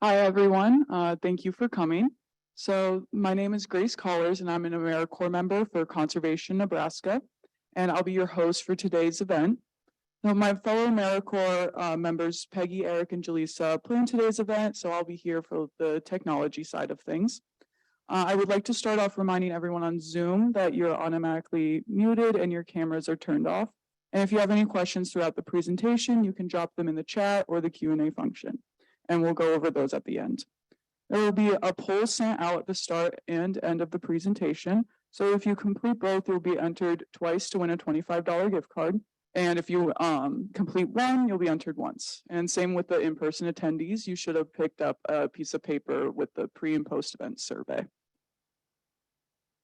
Hi, everyone. Thank you for coming. So my name is Grace Collars, and I'm an AmeriCorps member for Conservation Nebraska, and I'll be your host for today's event. Now, my fellow AmeriCorps members, Peggy, Eric, and Jaleesa, plan today's event, so I'll be here for the technology side of things. I would like to start off reminding everyone on Zoom that you're automatically muted and your cameras are turned off. And if you have any questions throughout the presentation, you can drop them in the chat or the Q&A function, and we'll go over those at the end. There will be a poll sent out at the start and end of the presentation. So if you complete both, you'll be entered twice to win a $25 gift card. And if you complete one, you'll be entered once. And same with the in-person attendees, you should have picked up a piece of paper with the pre and post event survey.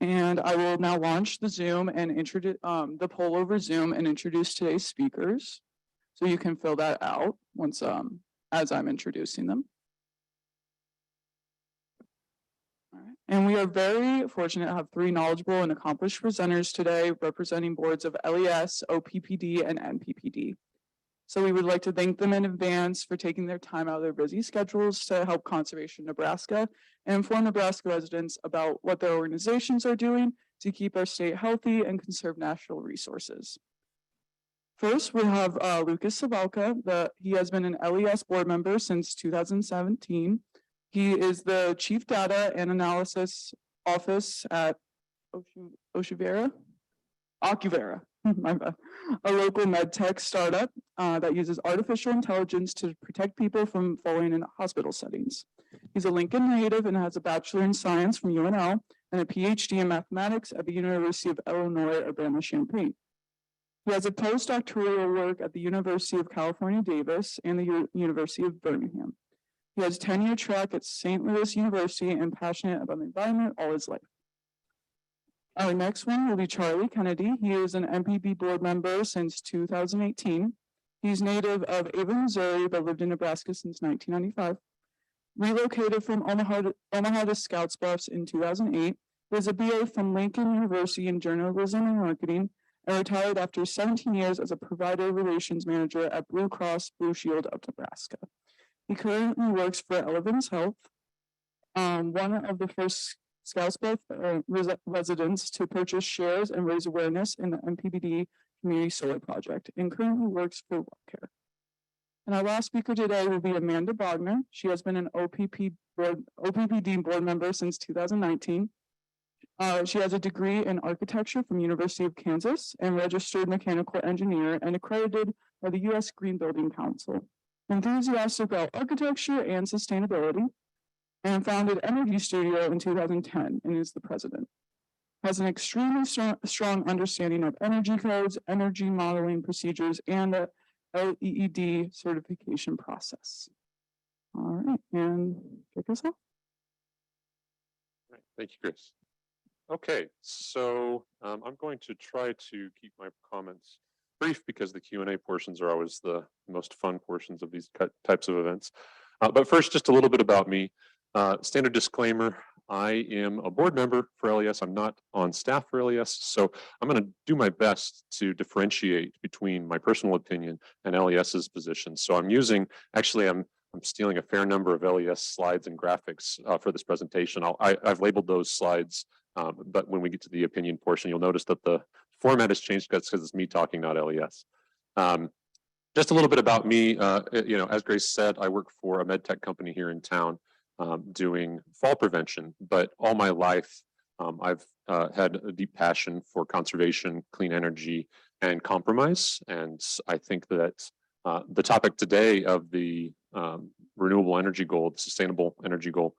And I will now launch the Zoom and introduce the poll over Zoom and introduce today's speakers. So you can fill that out once as I'm introducing them. All right. And we are very fortunate to have three knowledgeable and accomplished presenters today representing boards of LES, OPPD, and NPPD. So we would like to thank them in advance for taking their time out of their busy schedules to help Conservation Nebraska and inform Nebraska residents about what their organizations are doing to keep our state healthy and conserve natural resources. First, we have Lucas Savalka. He has been an LES board member since 2017. He is the Chief Data and Analysis Office at Acuvera, a local med tech startup that uses artificial intelligence to protect people from falling in hospital settings. He's a Lincoln native and has a Bachelor in Science from UNL and a PhD in Mathematics at the University of Illinois Urbana-Champaign. He has a postdoctoral work at the University of California, Davis and the University of Birmingham. He has a 10-year track at St. Louis University and passionate about the environment all his life. Our next one will be Charlie Kennedy. He is an NPP board member since 2018. He's native of Avon, Missouri, but lived in Nebraska since 1995. Relocated from Omaha to Scouts Bluffs in 2008. He has a BA from Lincoln University in journalism and marketing and retired after 17 years as a provider relations manager at Blue Cross Blue Shield of Nebraska. He currently works for Elevance Health, one of the first Scouts Bluff residents to purchase shares and raise awareness in the NPPD Community Solar Project, and currently works for WellCare. And our last speaker today will be Amanda Bogner. She has been an OPPD board member since 2019. She has a degree in architecture from University of Kansas and registered mechanical engineer and accredited by the U.S. Green Building Council. Enthusiastic about architecture and sustainability, and founded Energy Studio in 2010 and is the president. Has an extremely strong understanding of energy codes, energy modeling procedures, and the LEED certification process. All right, and kick us off. Right, thank you, Chris. Okay, so I'm going to try to keep my comments brief because the Q&A portions are always the most fun portions of these types of events. But first, just a little bit about me. Standard disclaimer, I am a board member for LES. I'm not on staff for LES, so I'm going to do my best to differentiate between my personal opinion and LES's position. So I'm stealing a fair number of LES slides and graphics for this presentation. I've labeled those slides, but when we get to the opinion portion, you'll notice that the format has changed because it's me talking, not LES. Just a little bit about me. As Grace said, I work for a med tech company here in town doing fall prevention, but all my life I've had a deep passion for conservation, clean energy, and compromise. And I think that the topic today of the renewable energy goal, the sustainable energy goal,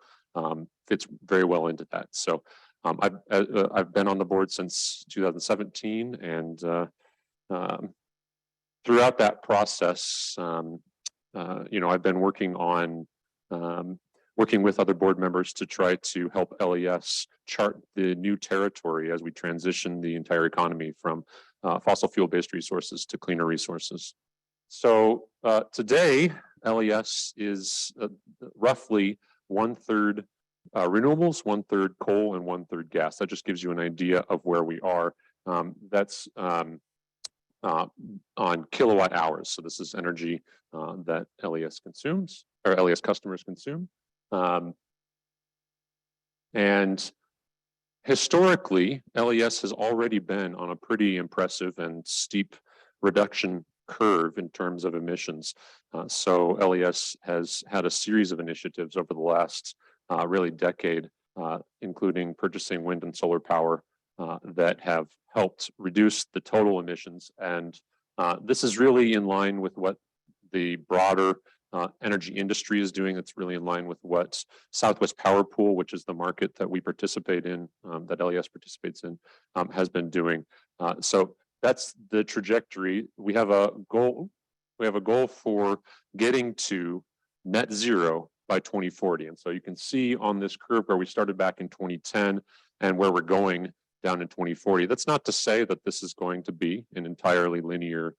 fits very well into that. So I've been on the board since 2017, and throughout that process, I've been working with other board members to try to help LES chart the new territory as we transition the entire economy from fossil fuel-based resources to cleaner resources. So today, LES is roughly 1/3 renewables, 1/3 coal, and 1/3 gas. That just gives you an idea of where we are. That's on kilowatt hours. So this is energy that LES consumes, or LES customers consume. And historically, LES has already been on a pretty impressive and steep reduction curve in terms of emissions. So LES has had a series of initiatives over the last really decade, including purchasing wind and solar power that have helped reduce the total emissions. And this is really in line with what the broader energy industry is doing. It's really in line with what Southwest Power Pool, which is the market that we participate in, that LES participates in, has been doing. So that's the trajectory. We have a goal. We have a goal for getting to net zero by 2040. And so you can see on this curve where we started back in 2010 and where we're going down in 2040. That's not to say that this is going to be an entirely linear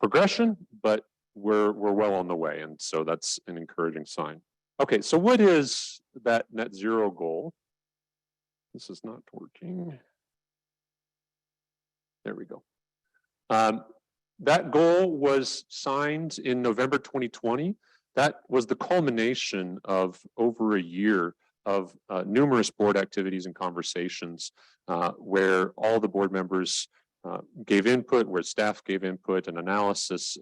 progression, but we're well on the way, and so that's an encouraging sign. Okay, so what is that net zero goal? This is not working. There we go. That goal was signed in November 2020. That was the culmination of over a year of numerous board activities and conversations where all the board members gave input, where staff gave input and analysis.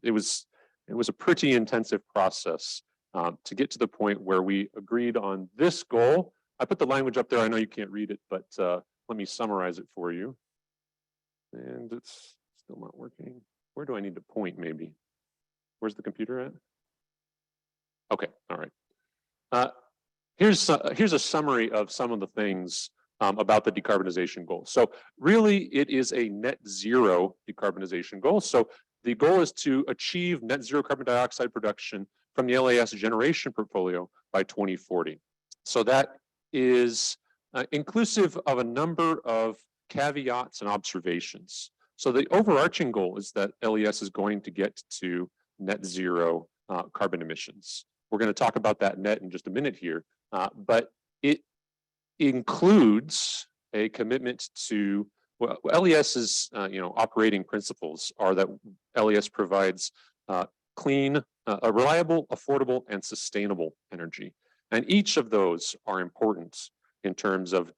It was a pretty intensive process to get to the point where we agreed on this goal. I put the language up there. I know you can't read it, but let me summarize it for you. And it's still not working. Where do I need to point maybe? Where's the computer at? Okay, all right. Here's a summary of some of the things about the decarbonization goal. So really it is a net zero decarbonization goal. So the goal is to achieve net zero carbon dioxide production from the LES generation portfolio by 2040. So that is inclusive of a number of caveats and observations. So the overarching goal is that LES is going to get to net zero carbon emissions. We're going to talk about that net in just a minute here, but it includes a commitment to, well, LES's operating principles are that LES provides clean, reliable, affordable, and sustainable energy. And each of those are important in terms of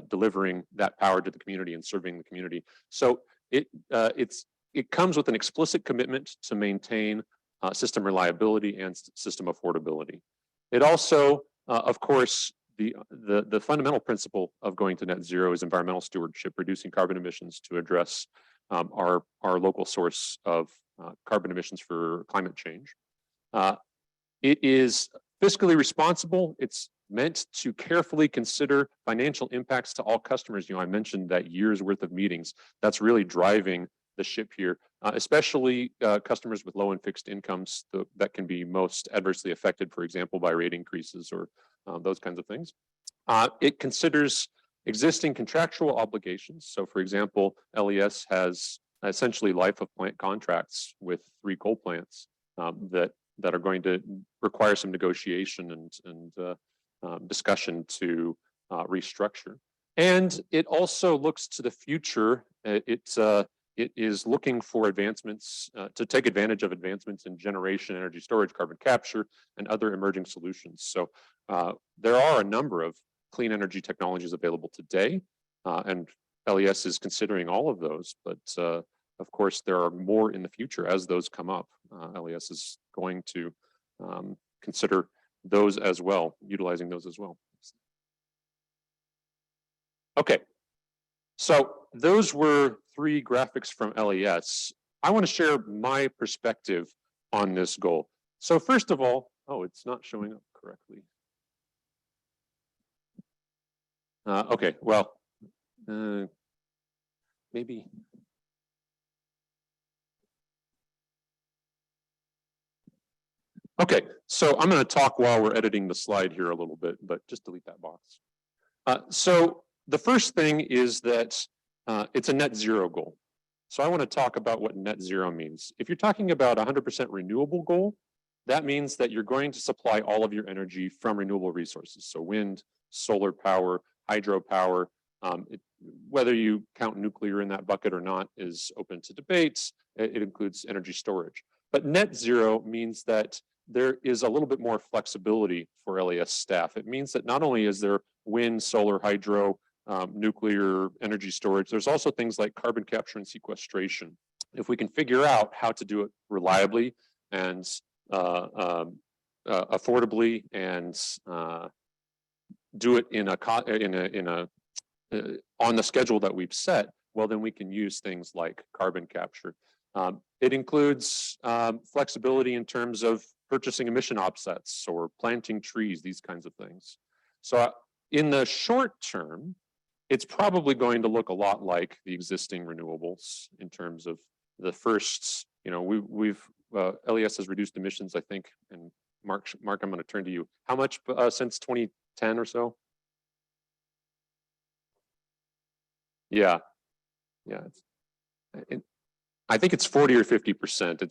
delivering that power to the community and serving the community. So it comes with an explicit commitment to maintain system reliability and system affordability. It also, of course, the fundamental principle of going to net zero is environmental stewardship, reducing carbon emissions to address our local source of carbon emissions for climate change. It is fiscally responsible. It's meant to carefully consider financial impacts to all customers. I mentioned that year's worth of meetings. That's really driving the ship here, especially customers with low and fixed incomes that can be most adversely affected, for example, by rate increases or those kinds of things. It considers existing contractual obligations. So for example, LES has essentially life of plant contracts with 3 coal plants that are going to require some negotiation and discussion to restructure. And it also looks to the future. It is looking for advancements to take advantage of advancements in generation, energy storage, carbon capture, and other emerging solutions. So there are a number of clean energy technologies available today, and LES is considering all of those, but of course there are more in the future as those come up. LES is going to consider those as well, utilizing those as well. Okay, so those were 3 graphics from LES. I want to share my perspective on this goal. So first of all, oh, it's not showing up correctly. Okay, well, maybe. Okay, so I'm going to talk while we're editing the slide here a little bit, but just delete that box. So the first thing is that it's a net zero goal. So I want to talk about what net zero means. If you're talking about 100% renewable goal, that means that you're going to supply all of your energy from renewable resources. So wind, solar power, hydropower, whether you count nuclear in that bucket or not is open to debates. It includes energy storage. But net zero means that there is a little bit more flexibility for LES staff. It means that not only is there wind, solar, hydro, nuclear energy storage, there's also things like carbon capture and sequestration. If we can figure out how to do it reliably and affordably and do it on the schedule that we've set, well, then we can use things like carbon capture. It includes flexibility in terms of purchasing emission offsets or planting trees, these kinds of things. So in the short term, it's probably going to look a lot like the existing renewables in terms of the first, LES has reduced emissions, I think, and Mark, I'm going to turn to you. How much since 2010 or so? Yeah. I think it's 40 or 50%.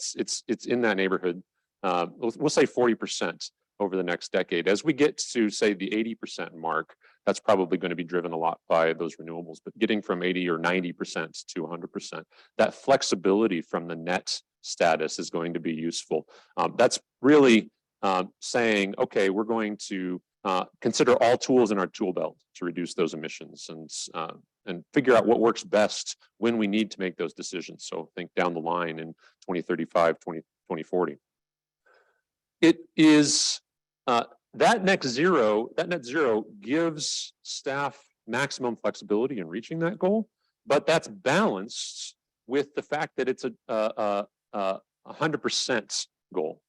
It's in that neighborhood. We'll say 40% over the next decade. As we get to say the 80% mark, that's probably going to be driven a lot by those renewables. But getting from 80 or 90% to 100%, that flexibility from the net status is going to be useful. That's really saying, okay, we're going to consider all tools in our tool belt to reduce those emissions and figure out what works best when we need to make those decisions. So think down the line in 2035, 2040. It is that net zero gives staff maximum flexibility in reaching that goal, but that's balanced with the fact that it's a 100% goal.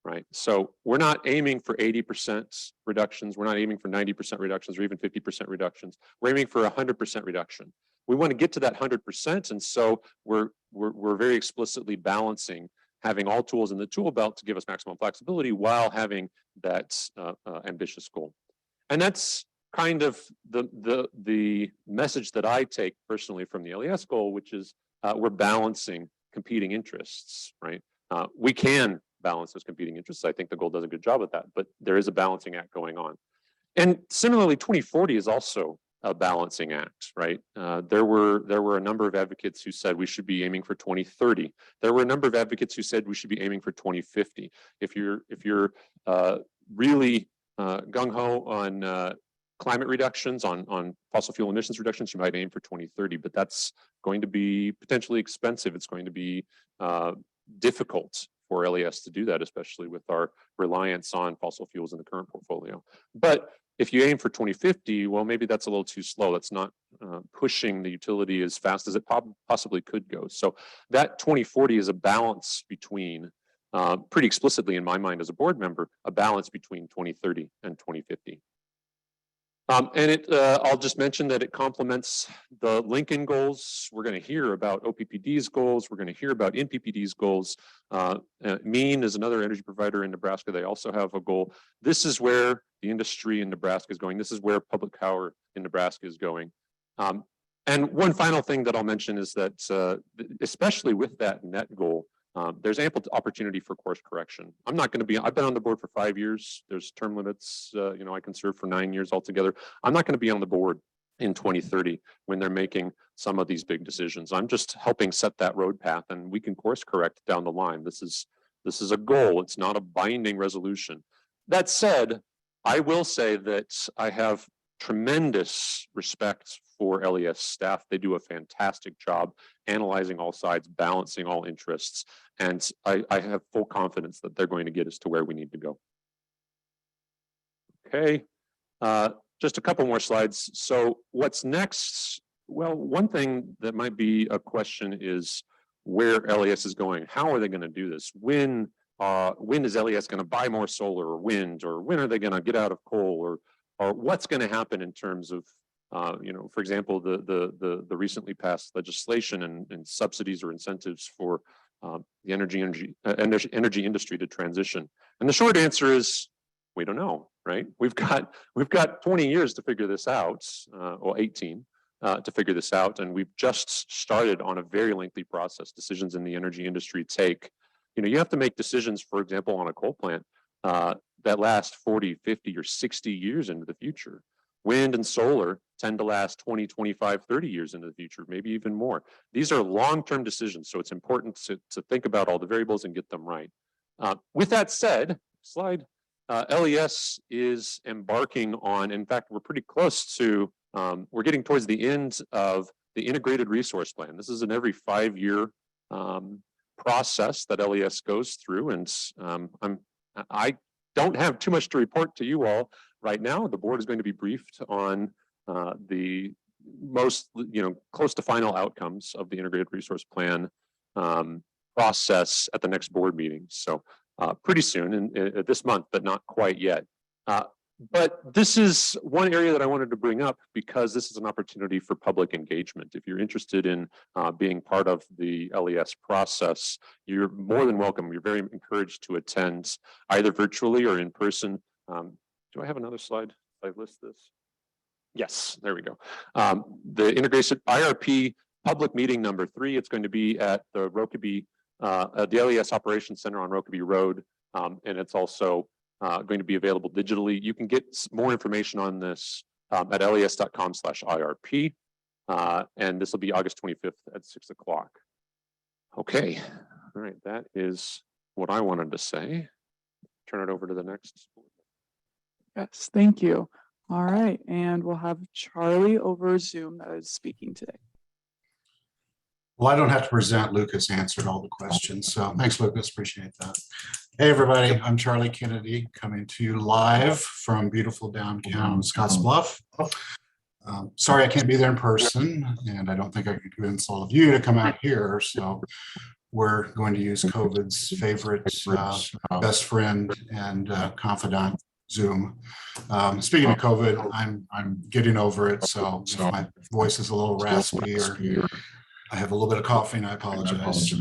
Right. So we're not aiming for 80% reductions. We're not aiming for 90% reductions or even 50% reductions. We're aiming for 100% reduction. We want to get to that 100%. And so we're very explicitly balancing having all tools in the tool belt to give us maximum flexibility while having that ambitious goal. And that's kind of the message that I take personally from the LES goal, which is we're balancing competing interests, right? We can balance those competing interests. I think the goal does a good job of that, but there is a balancing act going on. And similarly, 2040 is also a balancing act, right? There were a number of advocates who said we should be aiming for 2030. There were a number of advocates who said we should be aiming for 2050. If you're really gung-ho on climate reductions, on fossil fuel emissions reductions, you might aim for 2030, but that's going to be potentially expensive. It's going to be difficult for LES to do that, especially with our reliance on fossil fuels in the current portfolio. But if you aim for 2050, well, maybe that's a little too slow. That's not pushing the utility as fast as it possibly could go. So that 2040 is a balance between, pretty explicitly in my mind as a board member, a balance between 2030 and 2050. And I'll just mention that it complements the Lincoln goals. We're going to hear about OPPD's goals. We're going to hear about NPPD's goals. MEAN is another energy provider in Nebraska. They also have a goal. This is where the industry in Nebraska is going. This is where public power in Nebraska is going. And one final thing that I'll mention is that, especially with that net goal, there's ample opportunity for course correction. I'm not going to be, I've been on the board for 5 years. There's term limits, I can serve for 9 years altogether. I'm not going to be on the board in 2030 when they're making some of these big decisions. I'm just helping set that road path, and we can course correct down the line. This is a goal. It's not a binding resolution. That said, I will say that I have tremendous respect for LES staff. They do a fantastic job analyzing all sides, balancing all interests, and I have full confidence that they're going to get us to where we need to go. Okay, just a couple more slides. So what's next? Well, one thing that might be a question is where LES is going. How are they going to do this? When is LES going to buy more solar or wind, or when are they going to get out of coal, or what's going to happen in terms of for example, the recently passed legislation and subsidies or incentives for the energy industry to transition? And the short answer is we don't know, right? We've got 20 years to figure this out, or 18 to figure this out, and we've just started on a very lengthy process. Decisions in the energy industry take, you have to make decisions, for example, on a coal plant that last 40, 50, or 60 years into the future. Wind and solar tend to last 20, 25, 30 years into the future, maybe even more. These are long-term decisions, so it's important to think about all the variables and get them right. With that said, slide. LES is embarking on, in fact, we're pretty close to, we're getting towards the end of the integrated resource plan. This is an every 5-year process that LES goes through. And I don't have too much to report to you all right now. The board is going to be briefed on the most, close to final outcomes of the integrated resource plan process at the next board meeting. So pretty soon in this month, but not quite yet. But this is one area that I wanted to bring up because this is an opportunity for public engagement. If you're interested in being part of the LES process, you're more than welcome. You're very encouraged to attend either virtually or in person. Do I have another slide? I list this. Yes, there we go. The integration IRP public meeting number 3. It's going to be at the Rokeby, the LES Operations Center on Rokeby Road, and it's also going to be available digitally. You can get more information on this at les.com/IRP, and this will be August 25th at 6 o'clock. Okay, all right, that is what I wanted to say. Turn it over to the next. Yes, thank you. All right, and we'll have Charlie over Zoom that is speaking today. Well, I don't have to present. Lucas answered all the questions. So thanks, Lucas. Appreciate that. Hey, everybody. I'm Charlie Kennedy coming to you live from beautiful downtown Scottsbluff. Sorry, I can't be there in person, and I don't think I could convince all of you to come out here. So we're going to use COVID's favorite best friend and confidant, Zoom. Speaking of COVID, I'm getting over it. So if my voice is a little raspy or I have a little bit of coughing, I apologize.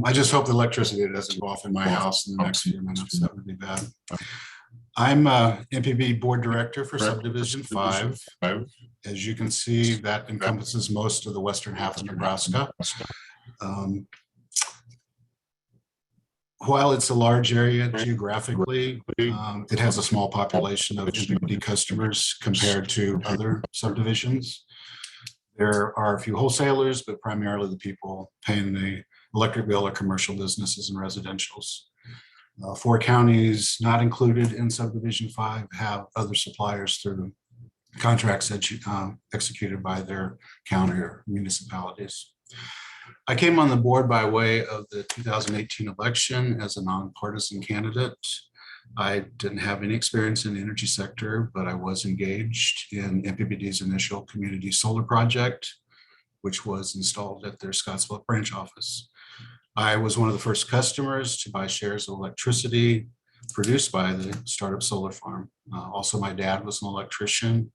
I just hope the electricity doesn't go off in my house in the next few minutes. That would be bad. I'm NPPD board director for subdivision 5. As you can see, that encompasses most of the western half of Nebraska. While it's a large area geographically, it has a small population of NPPD customers compared to other subdivisions. There are a few wholesalers, but primarily the people paying the electric bill are commercial businesses and residentials. 4 counties not included in subdivision 5 have other suppliers through contracts executed by their county or municipalities. I came on the board by way of the 2018 election as a nonpartisan candidate. I didn't have any experience in the energy sector, but I was engaged in NPPD's initial community solar project, which was installed at their Scottsbluff branch office. I was one of the first customers to buy shares of electricity produced by the startup solar farm. Also, my dad was an electrician,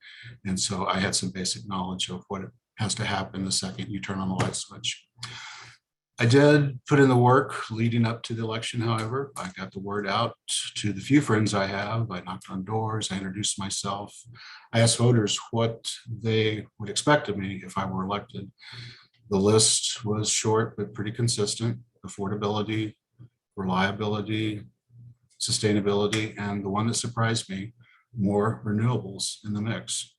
and so I had some basic knowledge of what it has to happen the second you turn on the light switch. I did put in the work leading up to the election, however. I got the word out to the few friends I have. I knocked on doors, I introduced myself. I asked voters what they would expect of me if I were elected. The list was short, but pretty consistent: affordability, reliability, sustainability, and the one that surprised me, more renewables in the mix.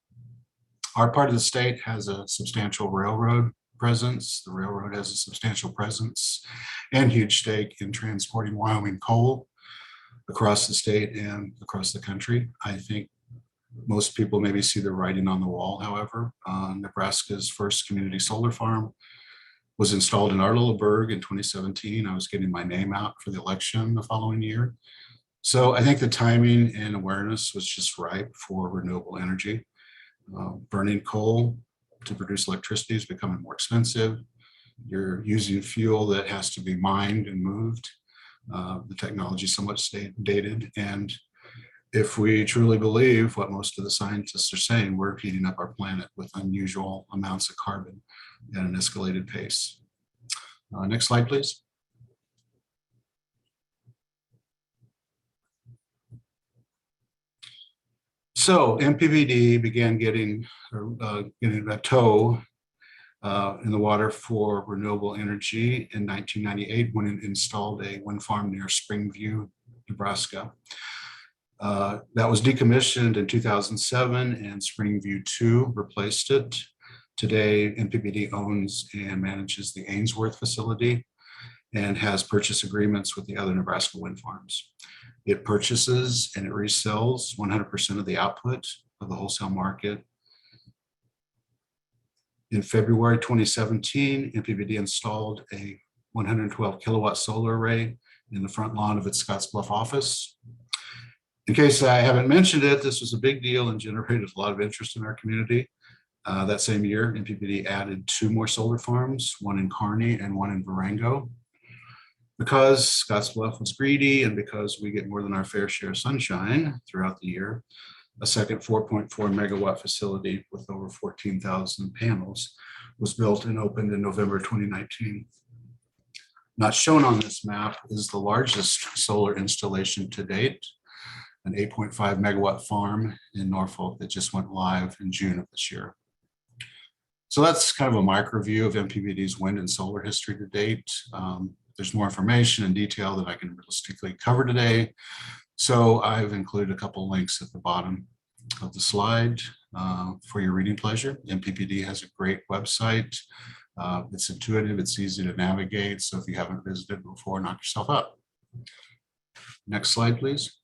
Our part of the state has a substantial railroad presence. The railroad has a substantial presence and huge stake in transporting Wyoming coal across the state and across the country. I think most people maybe see the writing on the wall, however. Nebraska's first community solar farm was installed in our little burg in 2017. I was getting my name out for the election the following year. So I think the timing and awareness was just ripe for renewable energy. Burning coal to produce electricity is becoming more expensive. You're using fuel that has to be mined and moved. The technology is somewhat dated. And if we truly believe what most of the scientists are saying, we're heating up our planet with unusual amounts of carbon at an escalated pace. Next slide, please. So NPPD began getting a toe in the water for renewable energy in 1998 when it installed a wind farm near Springview, Nebraska. That was decommissioned in 2007 and Springview 2 replaced it. Today, NPPD owns and manages the Ainsworth facility and has purchase agreements with the other Nebraska wind farms. It purchases and it resells 100% of the output of the wholesale market. In February 2017, NPPD installed a 112 kilowatt solar array in the front lawn of its Scottsbluff office. In case I haven't mentioned it, this was a big deal and generated a lot of interest in our community. That same year, NPPD added 2 more solar farms, one in Kearney and one in Durango. Because Scottsbluff was greedy and because we get more than our fair share of sunshine throughout the year, a second 4.4 megawatt facility with over 14,000 panels was built and opened in November 2019. Not shown on this map is the largest solar installation to date, an 8.5 megawatt farm in Norfolk that just went live in June of this year. So that's kind of a micro view of NPPD's wind and solar history to date. There's more information and detail that I can realistically cover today. So I've included a couple links at the bottom of the slide for your reading pleasure. NPPD has a great website. It's intuitive, it's easy to navigate. So if you haven't visited before, knock yourself up. Next slide, please.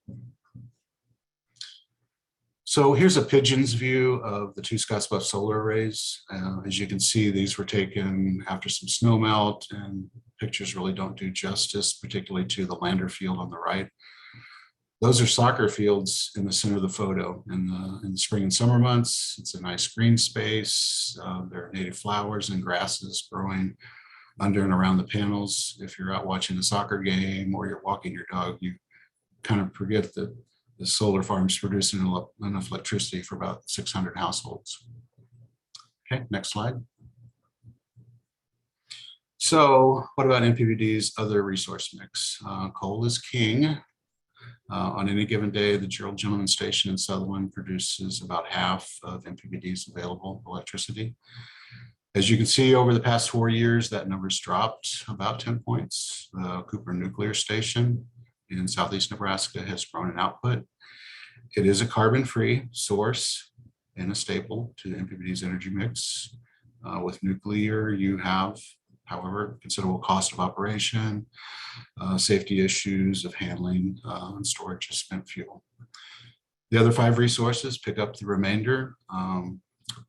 So here's a pigeon's view of the 2 Scottsbluff solar arrays. As you can see, these were taken after some snow melt, and pictures really don't do justice, particularly to the Lander field on the right. Those are soccer fields in the center of the photo. In the spring and summer months, it's a nice green space. There are native flowers and grasses growing under and around the panels. If you're out watching a soccer game or you're walking your dog, you kind of forget that the solar farm is producing enough electricity for about 600 households. Okay, next slide. So what about NPPD's other resource mix? Coal is king. On any given day, the Gerald Gentleman Station in Sutherland produces about half of NPPD's available electricity. As you can see, over the past 4 years, that number's dropped about 10 points. The Cooper Nuclear Station in Southeast Nebraska has grown in output. It is a carbon-free source and a staple to NPPD's energy mix. With nuclear, you have, however, considerable cost of operation, safety issues of handling and storage of spent fuel. The other 5 resources pick up the remainder.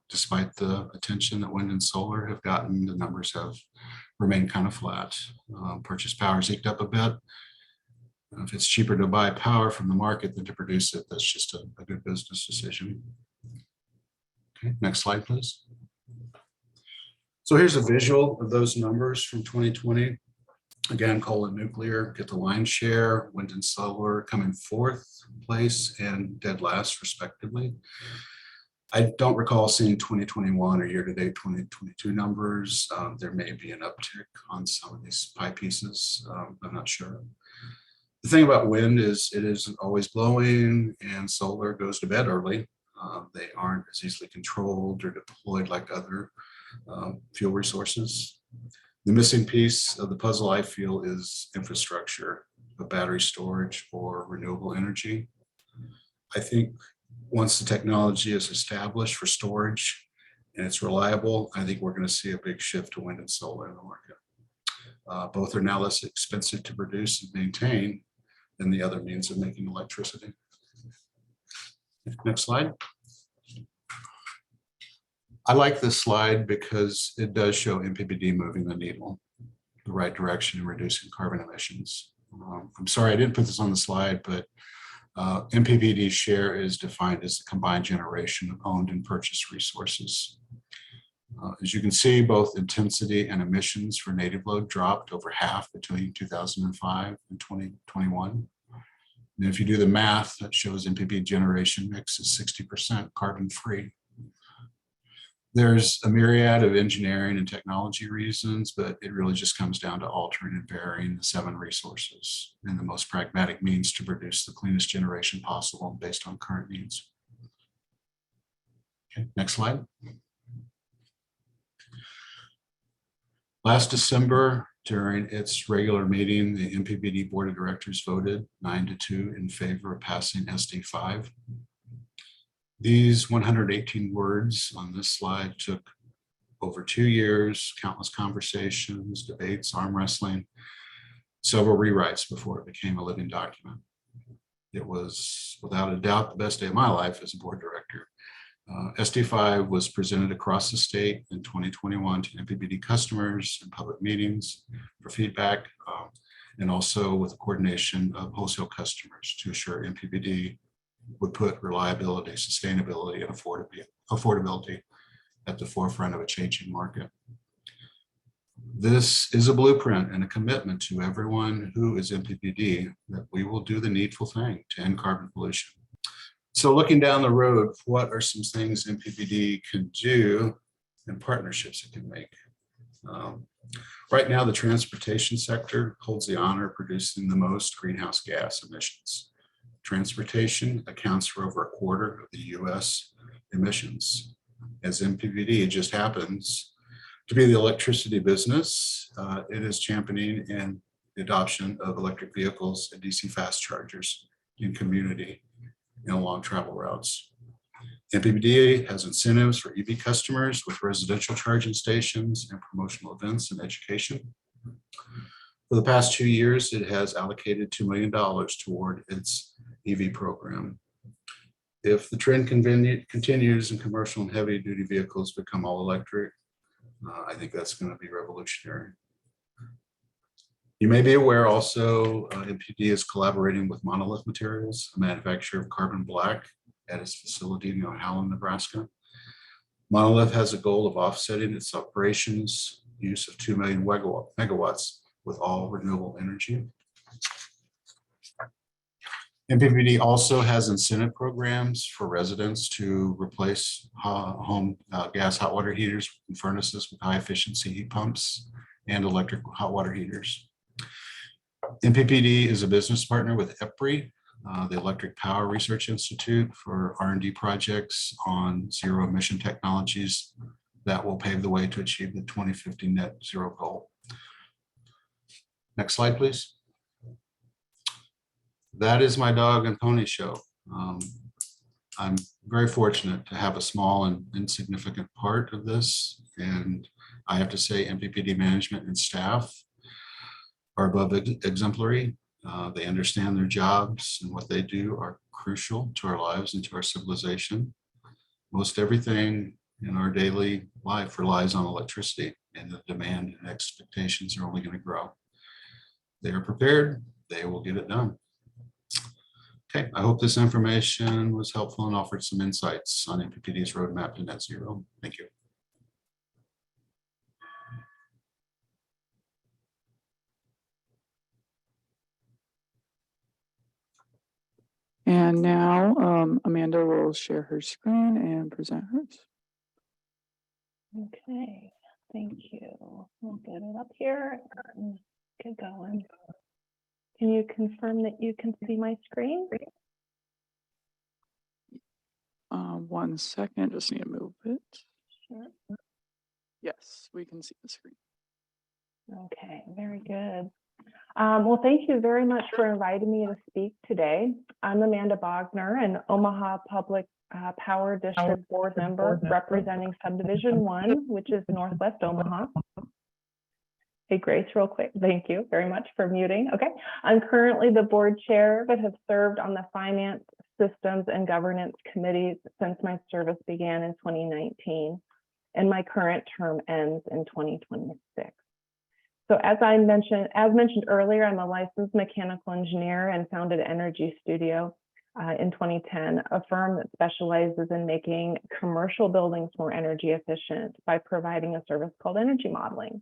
Despite the attention that wind and solar have gotten, the numbers have remained kind of flat. Purchase power is eked up a bit. If it's cheaper to buy power from the market than to produce it, that's just a good business decision. Okay, next slide, please. So here's a visual of those numbers from 2020. Again, coal and nuclear get the lion's share, wind and solar come in 4th place and dead last, respectively. I don't recall seeing 2021 or year-to-date 2022 numbers. There may be an uptick on some of these pie pieces. I'm not sure. The thing about wind is it isn't always blowing, and solar goes to bed early. They aren't as easily controlled or deployed like other fuel resources. The missing piece of the puzzle, I feel, is infrastructure, of battery storage or renewable energy. I think once the technology is established for storage and it's reliable, I think we're going to see a big shift to wind and solar in the market. Both are now less expensive to produce and maintain than the other means of making electricity. Next slide. I like this slide because it does show NPPD moving the needle the right direction in reducing carbon emissions. I'm sorry I didn't put this on the slide, but NPPD's share is defined as the combined generation of owned and purchased resources. As you can see, both intensity and emissions for native load dropped over half between 2005 and 2021. And if you do the math, that shows NPPD generation mix is 60% carbon free. There's a myriad of engineering and technology reasons, but it really just comes down to altering and varying the 7 resources and the most pragmatic means to produce the cleanest generation possible based on current needs. Okay, next slide. Last December, during its regular meeting, the NPPD Board of Directors voted 9-2 in favor of passing SD5. These 118 words on this slide took over 2 years, countless conversations, debates, arm wrestling, several rewrites before it became a living document. It was without a doubt the best day of my life as a board director. SD5 was presented across the state in 2021 to NPPD customers and public meetings for feedback, and also with the coordination of wholesale customers to assure NPPD would put reliability, sustainability, and affordability at the forefront of a changing market. This is a blueprint and a commitment to everyone who is NPPD that we will do the needful thing to end carbon pollution. So looking down the road, what are some things NPPD can do and partnerships it can make? Right now, the transportation sector holds the honor of producing the most greenhouse gas emissions. Transportation accounts for over a quarter of the US emissions. As NPPD, it just happens to be the electricity business. It is championing in the adoption of electric vehicles and DC fast chargers in community and along travel routes. NPPD has incentives for EV customers with residential charging stations and promotional events and education. For the past 2 years, it has allocated $2 million toward its EV program. If the trend continues and commercial and heavy duty vehicles become all electric, I think that's going to be revolutionary. You may be aware also, NPD is collaborating with Monolith Materials, a manufacturer of carbon black, at its facility in O'Halloran, Nebraska. Monolith has a goal of offsetting its operations use of 2 million megawatts with all renewable energy. NPPD also has incentive programs for residents to replace home gas hot water heaters and furnaces with high efficiency heat pumps and electric hot water heaters. NPPD is a business partner with EPRI, the Electric Power Research Institute, for R&D projects on zero emission technologies that will pave the way to achieve the 2050 net zero goal. Next slide, please. That is my dog and pony show. I'm very fortunate to have a small and insignificant part of this. And I have to say NPPD management and staff are above exemplary. They understand their jobs, and what they do are crucial to our lives and to our civilization. Most everything in our daily life relies on electricity, and the demand and expectations are only going to grow. They are prepared, they will get it done. Okay, I hope this information was helpful and offered some insights on NPPD's roadmap to net zero. Thank you. And now Amanda will share her screen and present hers. Okay, thank you. We'll get it up here and get going. Can you confirm that you can see my screen? 1 second, just need to move it. Sure. Yes, we can see the screen. Okay, very good. Well, thank you very much for inviting me to speak today. I'm Amanda Bogner, an Omaha Public Power District board member representing Subdivision 1, which is Northwest Omaha. Hey, Grace, real quick. Thank you very much for muting. Okay. I'm currently the board chair, but have served on the Finance, Systems, and Governance committees since my service began in 2019, and my current term ends in 2026. So as mentioned earlier, I'm a licensed mechanical engineer and founded Energy Studio in 2010, a firm that specializes in making commercial buildings more energy efficient by providing a service called energy modeling.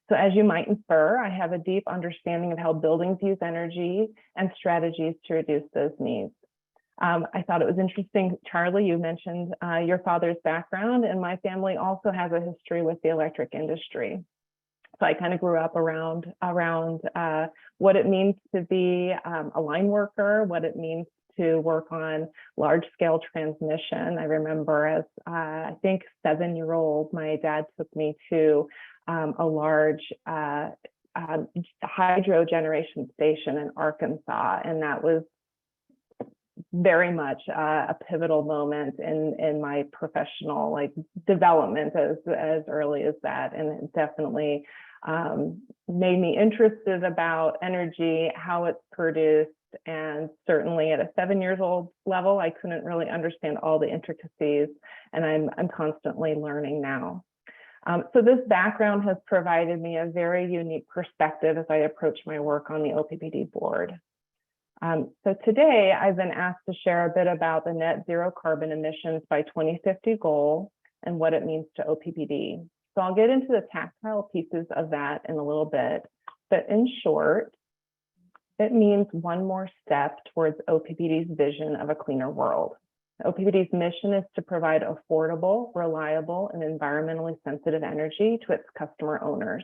So as you might infer, I have a deep understanding of how buildings use energy and strategies to reduce those needs. I thought it was interesting, Charlie, you mentioned your father's background, and my family also has a history with the electric industry. So I kind of grew up around what it means to be a line worker, what it means to work on large scale transmission. I remember as I think 7-year-old, my dad took me to a large hydro generation station in Arkansas, and that was very much a pivotal moment in my professional development as early as that, and it definitely made me interested about energy, how it's produced, And certainly at a 7 years old level, I couldn't really understand all the intricacies, and I'm constantly learning now. So this background has provided me a very unique perspective as I approach my work on the OPPD board. So today I've been asked to share a bit about the net zero carbon emissions by 2050 goal and what it means to OPPD. So I'll get into the tactile pieces of that in a little bit, but in short, it means one more step towards OPPD's vision of a cleaner world. OPPD's mission is to provide affordable, reliable, and environmentally sensitive energy to its customer owners.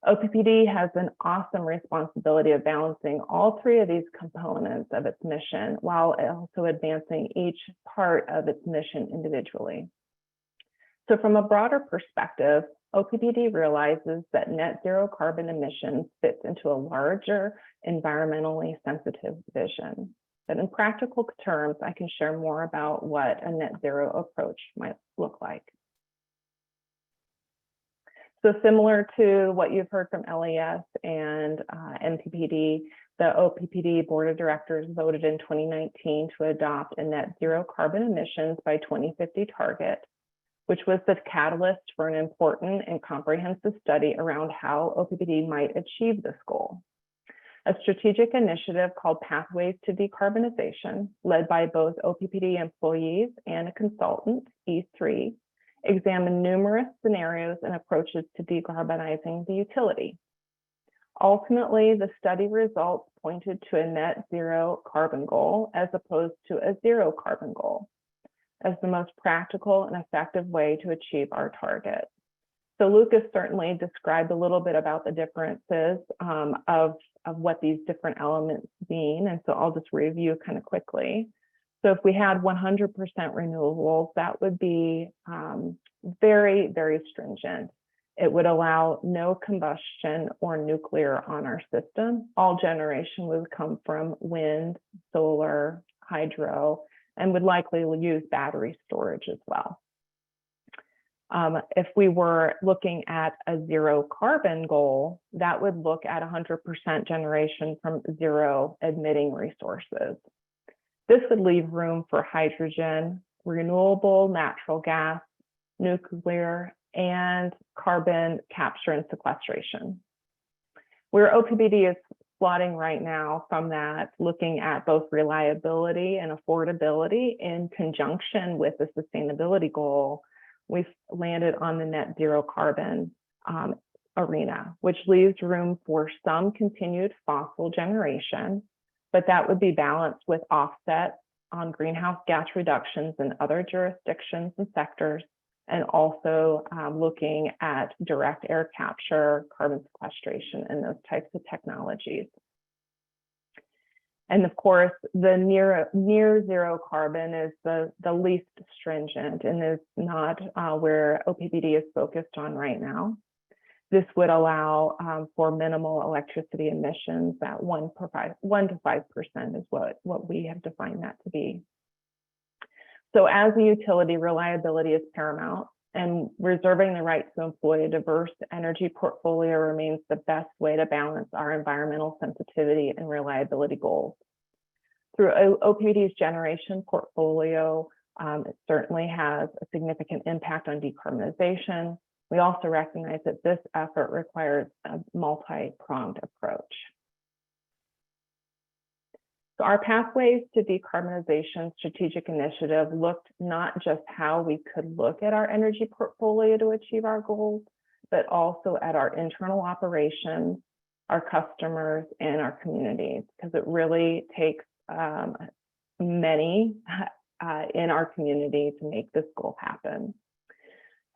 OPPD has an awesome responsibility of balancing all three of these components of its mission while also advancing each part of its mission individually. So from a broader perspective, OPPD realizes that net zero carbon emissions fits into a larger environmentally sensitive vision. But in practical terms, I can share more about what a net zero approach might look like. So similar to what you've heard from LES and NPPD, the OPPD Board of Directors voted in 2019 to adopt a net zero carbon emissions by 2050 target, which was the catalyst for an important and comprehensive study around how OPPD might achieve this goal. A strategic initiative called Pathways to Decarbonization, led by both OPPD employees and a consultant, E3, examined numerous scenarios and approaches to decarbonizing the utility. Ultimately, the study results pointed to a net zero carbon goal as opposed to a zero carbon goal as the most practical and effective way to achieve our target. So Lucas certainly described a little bit about the differences of what these different elements mean. And so I'll just review kind of quickly. So if we had 100% renewables, that would be very, very stringent. It would allow no combustion or nuclear on our system. All generation would come from wind, solar, hydro, and would likely use battery storage as well. If we were looking at a zero carbon goal, that would look at 100% generation from zero emitting resources. This would leave room for hydrogen, renewable natural gas, nuclear, and carbon capture and sequestration. Where OPPD is plotting right now from that, looking at both reliability and affordability in conjunction with the sustainability goal, we've landed on the net zero carbon arena, which leaves room for some continued fossil generation, but that would be balanced with offsets on greenhouse gas reductions in other jurisdictions and sectors, and also looking at direct air capture, carbon sequestration, and those types of technologies. And of course, the near zero carbon is the least stringent and is not where OPPD is focused on right now. This would allow for minimal electricity emissions at 1 to 5% is what we have defined that to be. So as a utility, reliability is paramount, and reserving the right to employ a diverse energy portfolio remains the best way to balance our environmental sensitivity and reliability goals. Through OPPD's generation portfolio, it certainly has a significant impact on decarbonization. We also recognize that this effort requires a multi-pronged approach. So our Pathways to Decarbonization strategic initiative looked not just how we could look at our energy portfolio to achieve our goals, but also at our internal operations, our customers, and our communities, because it really takes many in our community to make this goal happen.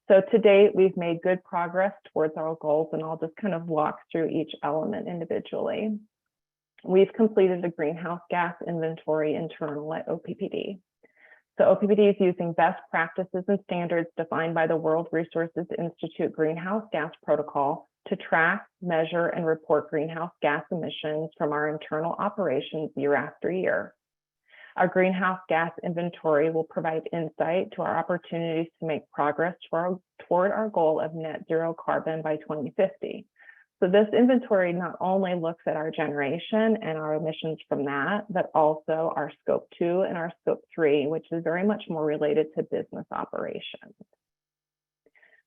So to date, we've made good progress towards our goals, and I'll just kind of walk through each element individually. We've completed a greenhouse gas inventory internal at OPPD. So OPPD is using best practices and standards defined by the World Resources Institute Greenhouse Gas Protocol to track, measure, and report greenhouse gas emissions from our internal operations year after year. Our greenhouse gas inventory will provide insight to our opportunities to make progress toward our goal of net zero carbon by 2050. So this inventory not only looks at our generation and our emissions from that, but also our scope 2 and our scope 3, which is very much more related to business operations.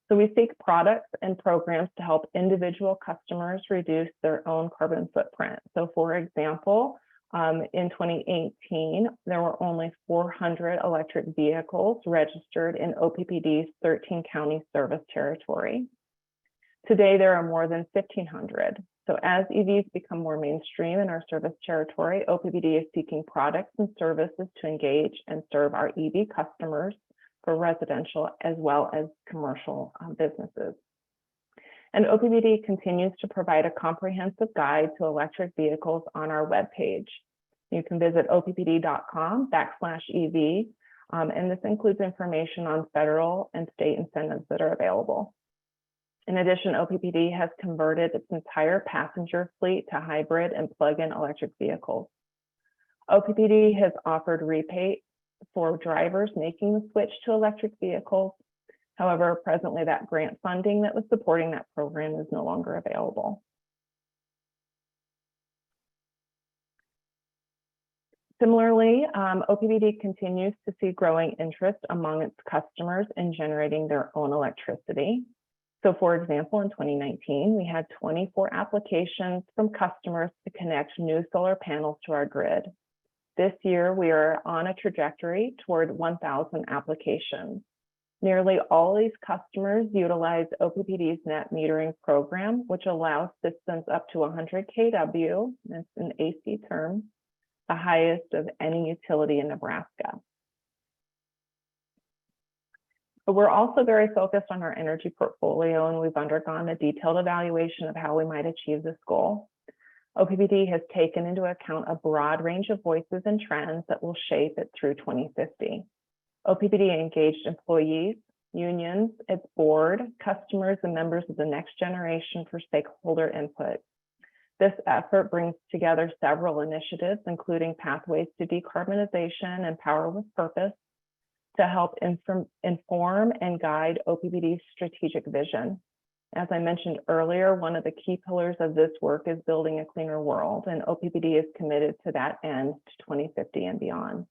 So we seek products and programs to help individual customers reduce their own carbon footprint. So for example, in 2018, there were only 400 electric vehicles registered in OPPD's 13 county service territory. Today, there are more than 1,500. So as EVs become more mainstream in our service territory, OPPD is seeking products and services to engage and serve our EV customers for residential as well as commercial businesses. And OPPD continues to provide a comprehensive guide to electric vehicles on our webpage. You can visit oppd.com/EV, and this includes information on federal and state incentives that are available. In addition, OPPD has converted its entire passenger fleet to hybrid and plug-in electric vehicles. OPPD has offered rebate for drivers making the switch to electric vehicles. However, presently that grant funding that was supporting that program is no longer available. Similarly, OPPD continues to see growing interest among its customers in generating their own electricity. So for example, in 2019, we had 24 applications from customers to connect new solar panels to our grid. This year, we are on a trajectory toward 1,000 applications. Nearly all these customers utilize OPPD's net metering program, which allows systems up to 100 kW, that's an AC term, the highest of any utility in Nebraska. But we're also very focused on our energy portfolio, and we've undergone a detailed evaluation of how we might achieve this goal. OPPD has taken into account a broad range of voices and trends that will shape it through 2050. OPPD engaged employees, unions, its board, customers, and members of the next generation for stakeholder input. This effort brings together several initiatives, including pathways to decarbonization and power with purpose, to help inform and guide OPPD's strategic vision. As I mentioned earlier, one of the key pillars of this work is building a cleaner world, and OPPD is committed to that end to 2050 and beyond.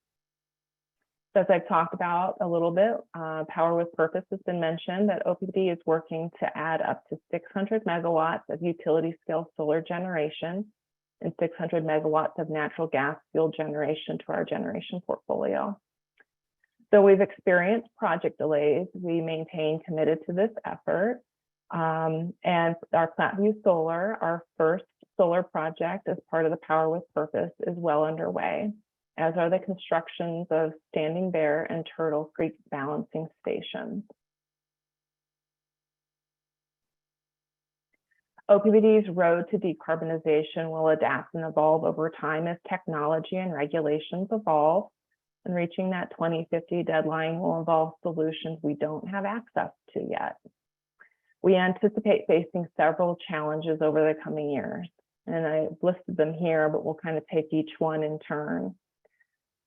So as I've talked about a little bit, Power with Purpose has been mentioned, that OPPD is working to add up to 600 megawatts of utility scale solar generation and 600 megawatts of natural gas fueled generation to our generation portfolio. Though we've experienced project delays, we maintain committed to this effort. And our Platteview Solar, our first solar project as part of the Power with Purpose, is well underway, as are the constructions of Standing Bear and Turtle Creek balancing stations. OPPD's road to decarbonization will adapt and evolve over time as technology and regulations evolve, and reaching that 2050 deadline will involve solutions we don't have access to yet. We anticipate facing several challenges over the coming years, and I've listed them here, but we'll kind of take each one in turn.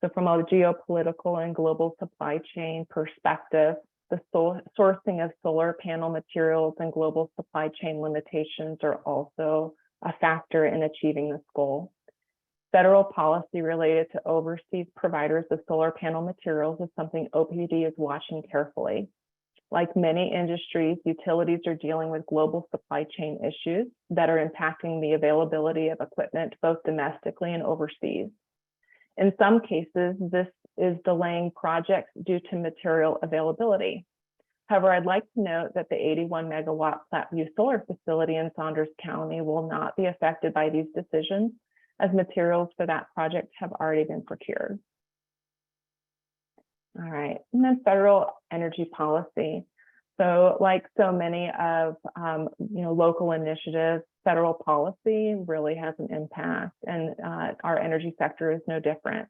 So from a geopolitical and global supply chain perspective, the sourcing of solar panel materials and global supply chain limitations are also a factor in achieving this goal. Federal policy related to overseas providers of solar panel materials is something OPPD is watching carefully. Like many industries, utilities are dealing with global supply chain issues that are impacting the availability of equipment both domestically and overseas. In some cases, this is delaying projects due to material availability. However, I'd like to note that the 81 megawatt Platteview solar facility in Saunders County will not be affected by these decisions, as materials for that project have already been procured. All right, and then federal energy policy. So like so many of local initiatives, federal policy really has an impact, and our energy sector is no different.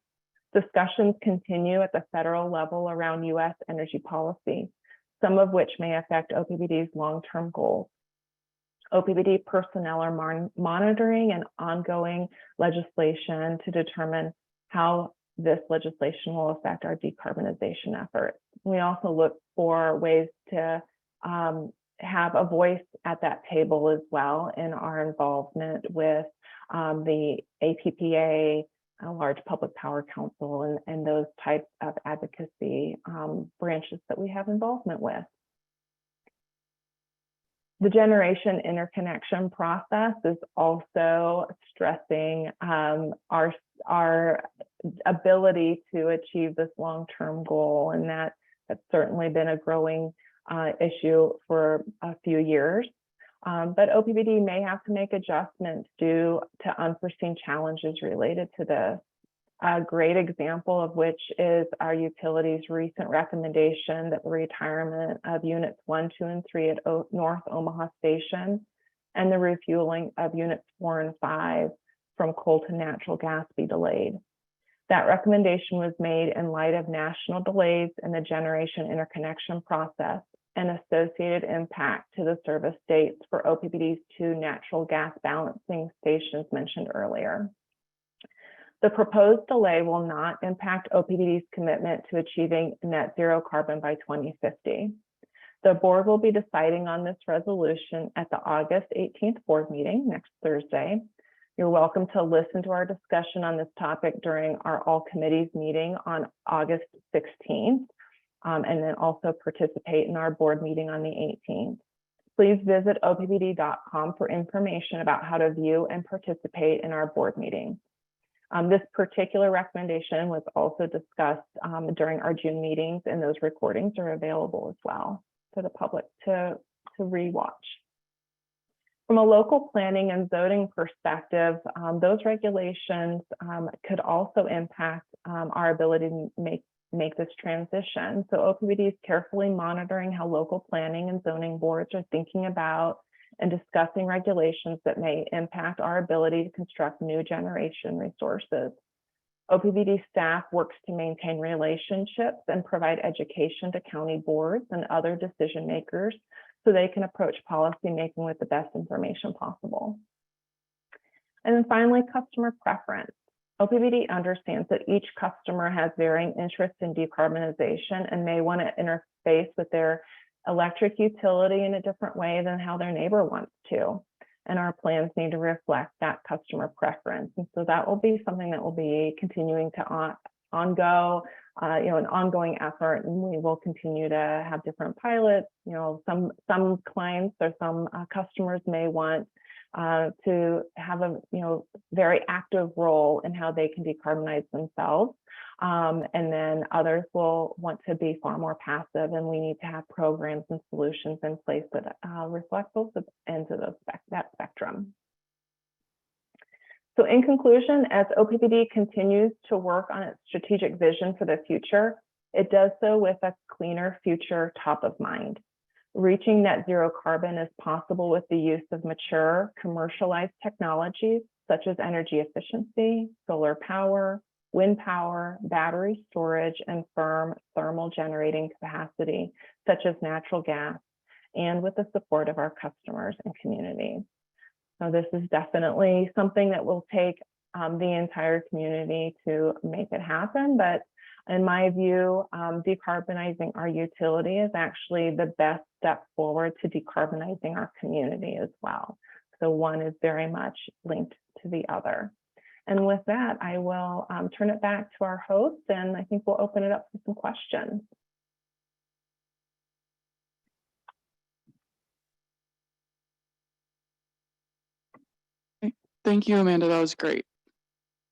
Discussions continue at the federal level around US energy policy, some of which may affect OPPD's long-term goals. OPPD personnel are monitoring and ongoing legislation to determine how this legislation will affect our decarbonization efforts. We also look for ways to have a voice at that table as well in our involvement with the APPA, Large Public Power Council, and those types of advocacy branches that we have involvement with. The generation interconnection process is also stressing our ability to achieve this long-term goal, and that's certainly been a growing issue for a few years. But OPPD may have to make adjustments due to unforeseen challenges related to this. A great example of which is our utility's recent recommendation that the retirement of units 1, 2, and 3 at North Omaha Station and the refueling of units 4 and 5 from coal to natural gas be delayed. That recommendation was made in light of national delays in the generation interconnection process and associated impact to the service dates for OPPD's 2 natural gas balancing stations mentioned earlier. The proposed delay will not impact OPPD's commitment to achieving net zero carbon by 2050. The board will be deciding on this resolution at the August 18th board meeting next Thursday. You're welcome to listen to our discussion on this topic during our all committees meeting on August 16th, and then also participate in our board meeting on the 18th. Please visit OPPD.com for information about how to view and participate in our board meeting. This particular recommendation was also discussed during our June meetings, and those recordings are available as well for the public to rewatch. From a local planning and zoning perspective, those regulations could also impact our ability to make this transition. So OPPD is carefully monitoring how local planning and zoning boards are thinking about and discussing regulations that may impact our ability to construct new generation resources. OPPD staff works to maintain relationships and provide education to county boards and other decision makers so they can approach policy making with the best information possible. And then finally, customer preference. OPPD understands that each customer has varying interests in decarbonization and may want to interface with their electric utility in a different way than how their neighbor wants to. And our plans need to reflect that customer preference. And so that will be something that will be continuing to an ongoing effort, and we will continue to have different pilots. Some clients or some customers may want to have a very active role in how they can decarbonize themselves. And then others will want to be far more passive, and we need to have programs and solutions in place that reflect both ends of that spectrum. So in conclusion, as OPPD continues to work on its strategic vision for the future, it does so with a cleaner future top of mind. Reaching net zero carbon is possible with the use of mature commercialized technologies such as energy efficiency, solar power, wind power, battery storage, and firm thermal generating capacity, such as natural gas, and with the support of our customers and communities. So this is definitely something that will take the entire community to make it happen. But in my view, decarbonizing our utility is actually the best step forward to decarbonizing our community as well. So one is very much linked to the other. And with that, I will turn it back to our host, and I think we'll open it up for some questions. Thank you, Amanda. That was great.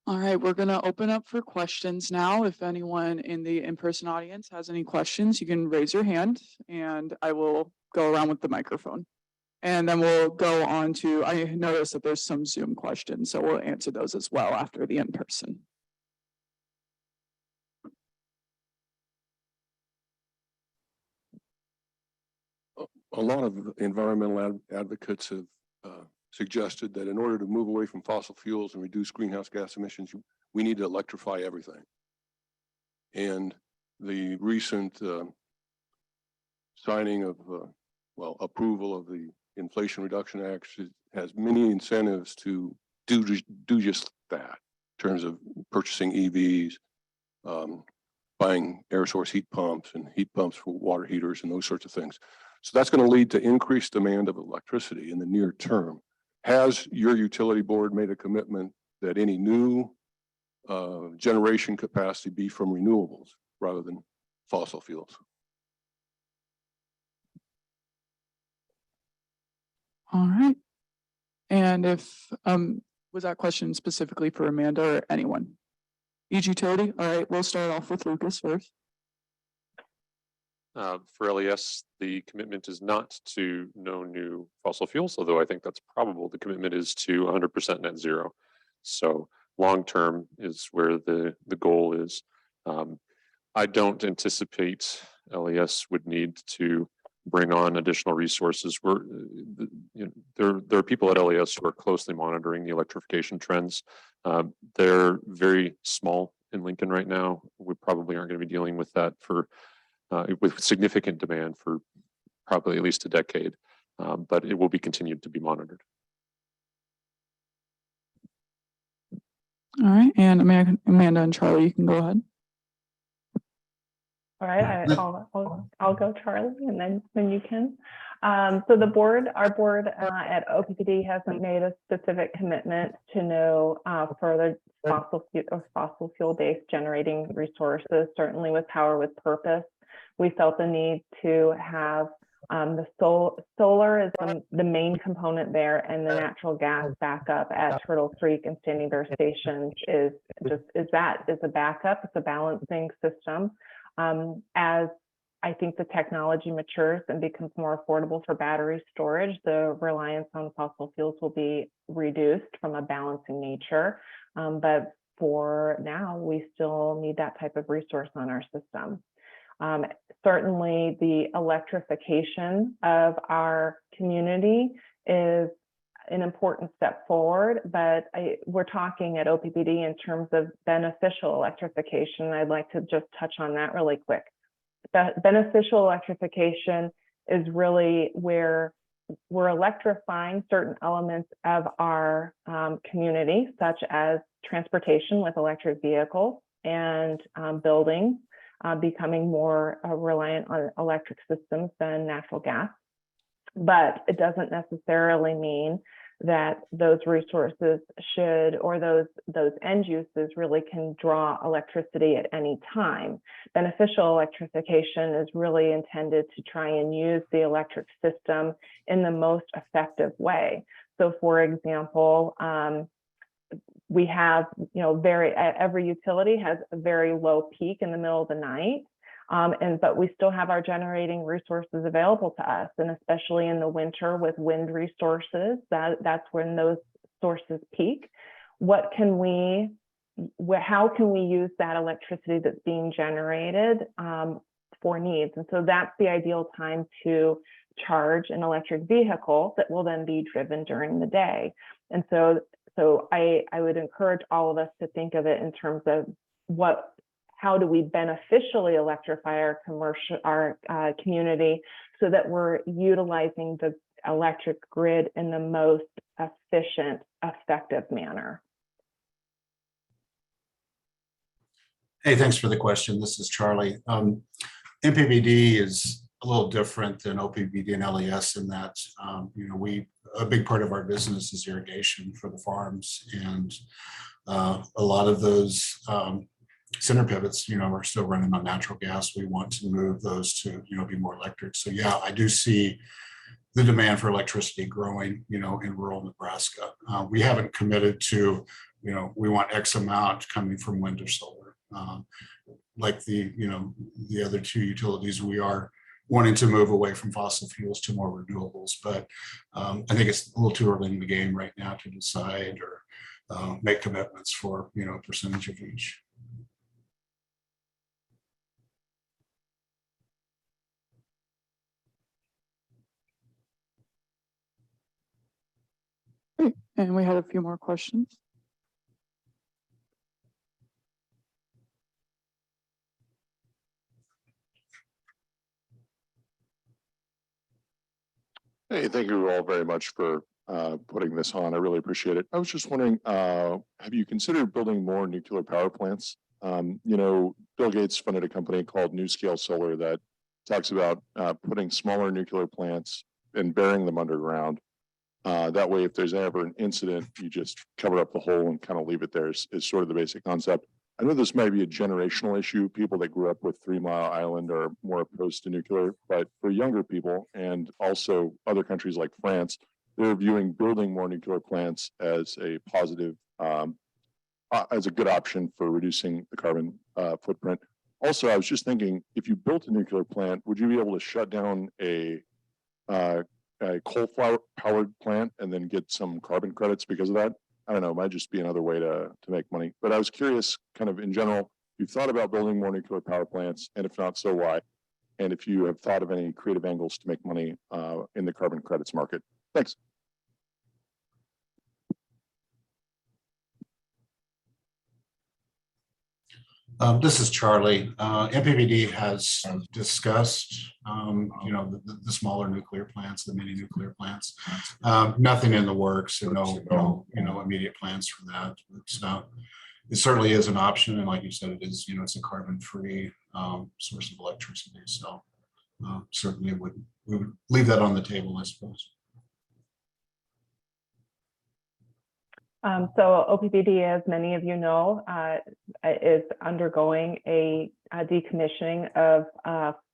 All right, we're going to open up for questions now. If anyone in the in-person audience has any questions, you can raise your hand and I will go around with the microphone. And then we'll go on to, I noticed that there's some Zoom questions, so we'll answer those as well after the in-person. A lot of environmental advocates have suggested that in order to move away from fossil fuels and reduce greenhouse gas emissions, we need to electrify everything. And the recent signing of, approval of the Inflation Reduction Act has many incentives to do just that in terms of purchasing EVs, buying air source heat pumps and heat pumps for water heaters and those sorts of things. So that's going to lead to increased demand of electricity in the near term. Has your utility board made a commitment that any new generation capacity be from renewables rather than fossil fuels? All right. And if, was that question specifically for Amanda or anyone? Each utility? All right, we'll start off with Lucas first. For LES, the commitment is not to no new fossil fuels, although I think that's probable. The commitment is to 100% net zero. So long-term is where the goal is. I don't anticipate LES would need to bring on additional resources. There are people at LES who are closely monitoring the electrification trends. They're very small in Lincoln right now. We probably aren't going to be dealing with that with significant demand for probably at least a decade, but it will be continued to be monitored. All right, and Amanda and Charlie, you can go ahead. All right, I'll go, Charlie, and then you can. So our board at OPPD hasn't made a specific commitment to no further fossil fuel-based generating resources. Certainly with Power with Purpose, we felt the need to have the solar is the main component there, and the natural gas backup at Turtle Creek and Standing Bear stations is a backup. It's a balancing system. As I think the technology matures and becomes more affordable for battery storage, the reliance on fossil fuels will be reduced from a balancing nature. But for now, we still need that type of resource on our system. Certainly the electrification of our community is an important step forward, but we're talking at OPPD in terms of beneficial electrification. I'd like to just touch on that really quick. Beneficial electrification is really where we're electrifying certain elements of our community, such as transportation with electric vehicles and buildings becoming more reliant on electric systems than natural gas. But it doesn't necessarily mean that those resources should, or those end uses really can draw electricity at any time. Beneficial electrification is really intended to try and use the electric system in the most effective way. So for example, we have, every utility has a very low peak in the middle of the night. But we still have our generating resources available to us, and especially in the winter with wind resources, that's when those sources peak. How can we use that electricity that's being generated for needs? And so that's the ideal time to charge an electric vehicle that will then be driven during the day. And so I would encourage all of us to think of it in terms of how do we beneficially electrify our community so that we're utilizing the electric grid in the most efficient, effective manner. Hey, thanks for the question. This is Charlie. NPPD is a little different than OPPD and LES in that, a big part of our business is irrigation for the farms, and a lot of those center pivots, are still running on natural gas. We want to move those to, be more electric. So yeah, I do see the demand for electricity growing, in rural Nebraska. We haven't committed to, we want X amount coming from wind or solar. Like the other two utilities, we are wanting to move away from fossil fuels to more renewables, but I think it's a little too early in the game right now to decide or make commitments for, a percentage of each. Great. And we had a few more questions. Hey, thank you all very much for putting this on. I really appreciate it. I was just wondering, have you considered building more nuclear power plants? Bill Gates funded a company called NuScale Solar that talks about putting smaller nuclear plants and burying them underground. That way, if there's ever an incident, you just cover up the hole and kind of leave it there is sort of the basic concept. I know this might be a generational issue. People that grew up with 3 Mile Island are more opposed to nuclear, but for younger people and also other countries like France, they're viewing building more nuclear plants as a positive, as a good option for reducing the carbon footprint. Also, I was just thinking, if you built a nuclear plant, would you be able to shut down a coal-powered plant and then get some carbon credits because of that? I don't know, it might just be another way to make money. But I was curious, kind of in general, you've thought about building more nuclear power plants, and if not, so why? And if you have thought of any creative angles to make money in the carbon credits market. Thanks. This is Charlie. NPPD has discussed, the smaller nuclear plants, the mini nuclear plants. Nothing in the works, and no, immediate plans for that. It certainly is an option, and like you said, it is, it's a carbon-free source of electricity. So certainly we would leave that on the table, I suppose. So OPPD, as many of you know, is undergoing a decommissioning of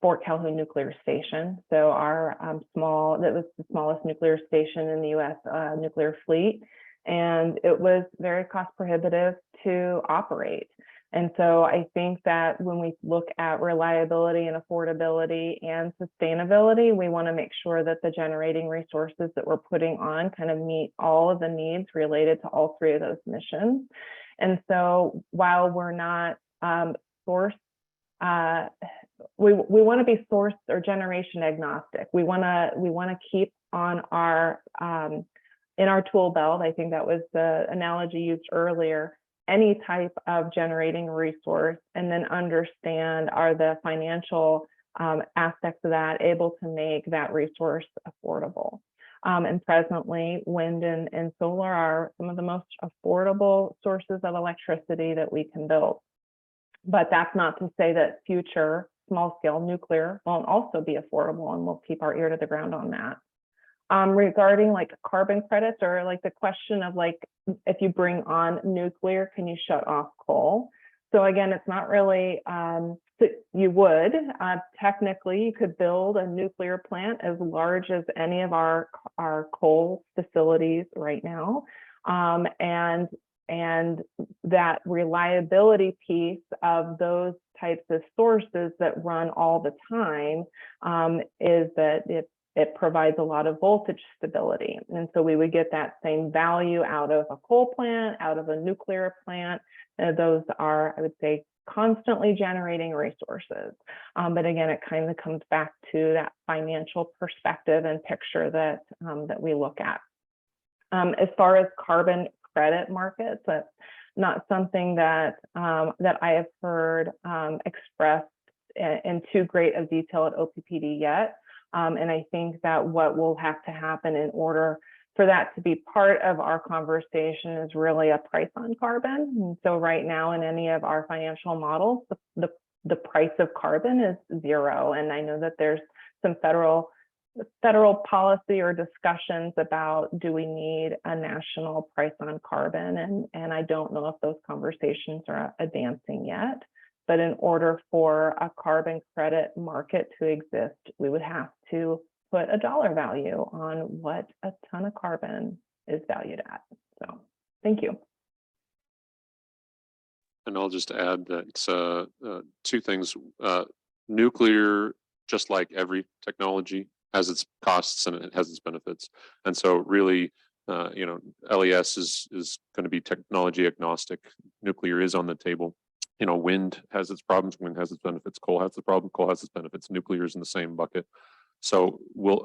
Fort Calhoun Nuclear Station. So our that was the smallest nuclear station in the U.S. Nuclear fleet, and it was very cost prohibitive to operate. And so I think that when we look at reliability and affordability and sustainability, we want to make sure that the generating resources that we're putting on kind of meet all of the needs related to all 3 of those missions. And so while we're not source, we want to be source or generation agnostic. We want to keep on our in our tool belt. I think that was the analogy used earlier. Any type of generating resource, and then understand, are the financial aspects of that able to make that resource affordable? And presently, wind and solar are some of the most affordable sources of electricity that we can build. But that's not to say that future small-scale nuclear won't also be affordable, and we'll keep our ear to the ground on that. Regarding like carbon credits, or like the question of like, if you bring on nuclear, can you shut off coal? So again, it's not really, you would, technically you could build a nuclear plant as large as any of our coal facilities right now. And that reliability piece of those types of sources that run all the time is that it provides a lot of voltage stability. And so we would get that same value out of a coal plant, out of a nuclear plant. Those are, I would say, constantly generating resources. But again, it kind of comes back to that financial perspective and picture that, that we look at. As far as carbon credit markets, that's not something that, that I have heard expressed in too great of detail at OPPD yet. And I think that what will have to happen in order for that to be part of our conversation is really a price on carbon. And so right now in any of our financial models, the price of carbon is 0. And I know that there's some federal policy or discussions about, do we need a national price on carbon? And I don't know if those conversations are advancing yet. But in order for a carbon credit market to exist, we would have to put a dollar value on what a ton of carbon is valued at. So thank you. And I'll just add that it's 2 things. Nuclear, just like every technology, has its costs and it has its benefits. And so really, LES is going to be technology agnostic. Nuclear is on the table. Wind has its problems, wind has its benefits, coal has the problem, coal has its benefits, nuclear is in the same bucket. So we'll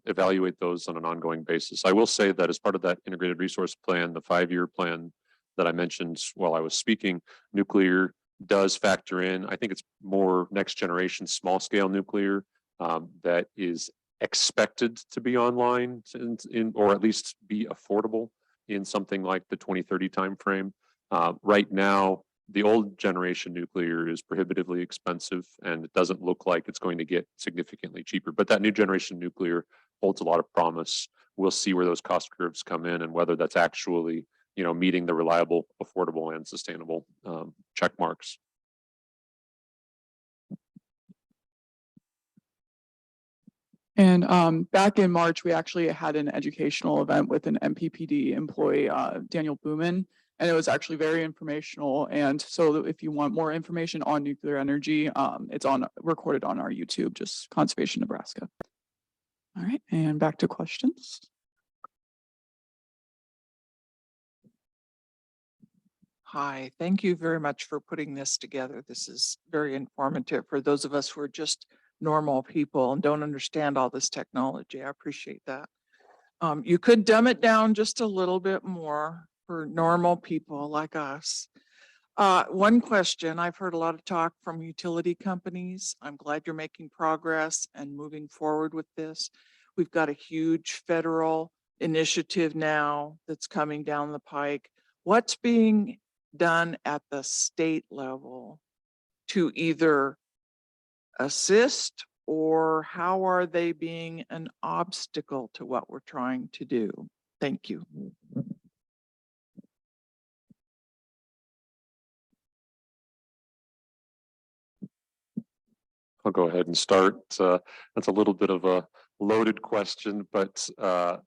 evaluate those on an ongoing basis. I will say that as part of that integrated resource plan, the 5-year plan that I mentioned while I was speaking, nuclear does factor in. I think it's more next generation small scale nuclear that is expected to be online or at least be affordable in something like the 2030 timeframe. Right now, the old generation nuclear is prohibitively expensive, and it doesn't look like it's going to get significantly cheaper. But that new generation nuclear holds a lot of promise. We'll see where those cost curves come in and whether that's actually, meeting the reliable, affordable, and sustainable check marks. And back in March, we actually had an educational event with an NPPD employee, Daniel Booman, and it was actually very informational. And so if you want more information on nuclear energy, it's recorded on our YouTube, just Conservation Nebraska. All right, and back to questions. Hi, thank you very much for putting this together. This is very informative for those of us who are just normal people and don't understand all this technology. I appreciate that. You could dumb it down just a little bit more for normal people like us. One question, I've heard a lot of talk from utility companies. I'm glad you're making progress and moving forward with this. We've got a huge federal initiative now that's coming down the pike. What's being done at the state level to either assist, or how are they being an obstacle to what we're trying to do? Thank you. I'll go ahead and start. That's a little bit of a loaded question, but the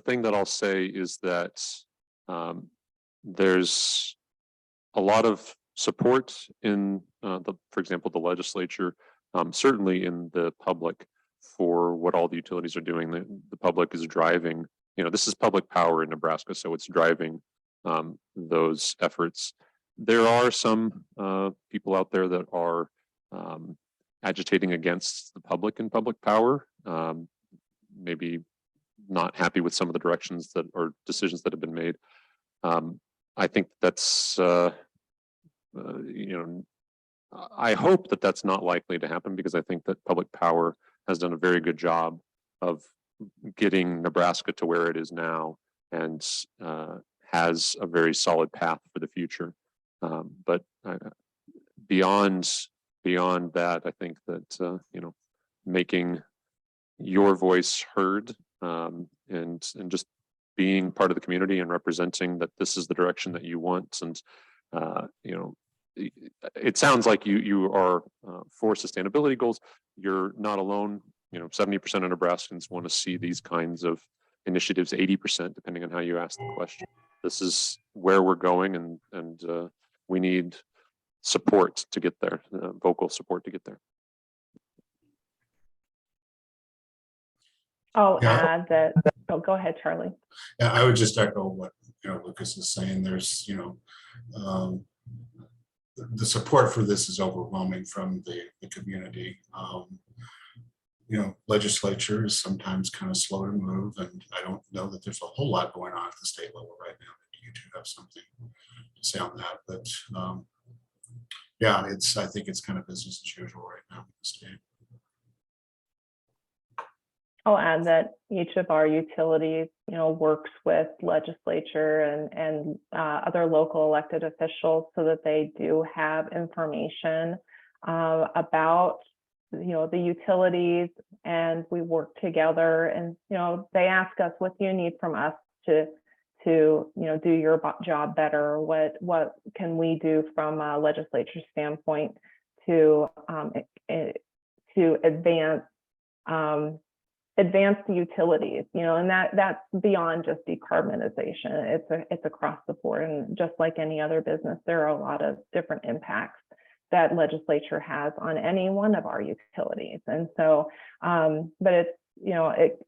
thing that I'll say is that there's a lot of support in, for example, the legislature, certainly in the public, for what all the utilities are doing. The public is driving, this is public power in Nebraska, so it's driving those efforts. There are some people out there that are agitating against the public and public power, maybe not happy with some of the directions that or decisions that have been made. I think that's, I hope that that's not likely to happen, because I think that public power has done a very good job of getting Nebraska to where it is now, and has a very solid path for the future. But beyond that, I think that making your voice heard, and just being part of the community and representing that this is the direction that you want, and it sounds like you are for sustainability goals. You're not alone. 70% of Nebraskans want to see these kinds of initiatives, 80%, depending on how you ask the question. This is where we're going, and we need support to get there, vocal support to get there. I'll add that, oh, go ahead, Charlie. Yeah, I would just echo what Lucas is saying. There's the support for this is overwhelming from the community. Legislature is sometimes kind of slow to move, and I don't know that there's a whole lot going on at the state level right now. You do have something to say on that, but yeah, I think it's kind of business as usual right now in the state. I'll add that each of our utilities, works with legislature and other local elected officials so that they do have information about, the utilities, and we work together. And they ask us, what do you need from us to do your job better? What can we do from a legislature standpoint to advance the utilities, and that's beyond just decarbonization. It's across the board, and just like any other business, there are a lot of different impacts that legislature has on any one of our utilities. And so, but it's,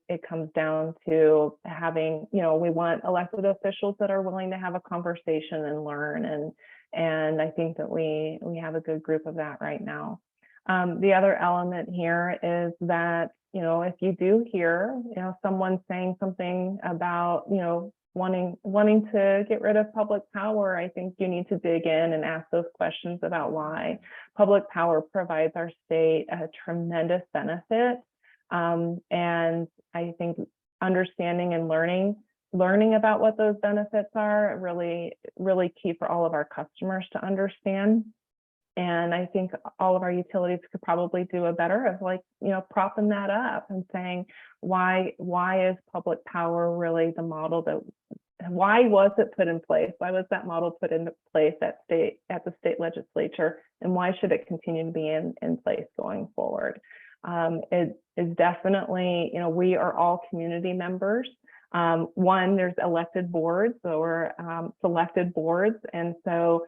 it comes down to having, we want elected officials that are willing to have a conversation and learn, and I think that we have a good group of that right now. The other element here is that, if you do hear, someone saying something about, wanting to get rid of public power, I think you need to dig in and ask those questions about why. Public power provides our state a tremendous benefit. And I think understanding and learning learning about what those benefits are really, really key for all of our customers to understand. And I think all of our utilities could probably do a better of, like, propping that up and saying, why is public power really the model that, why was it put in place? Why was that model put into place at the state legislature? And why should it continue to be in place going forward? It is definitely, we are all community members. There's elected boards or selected boards. And so,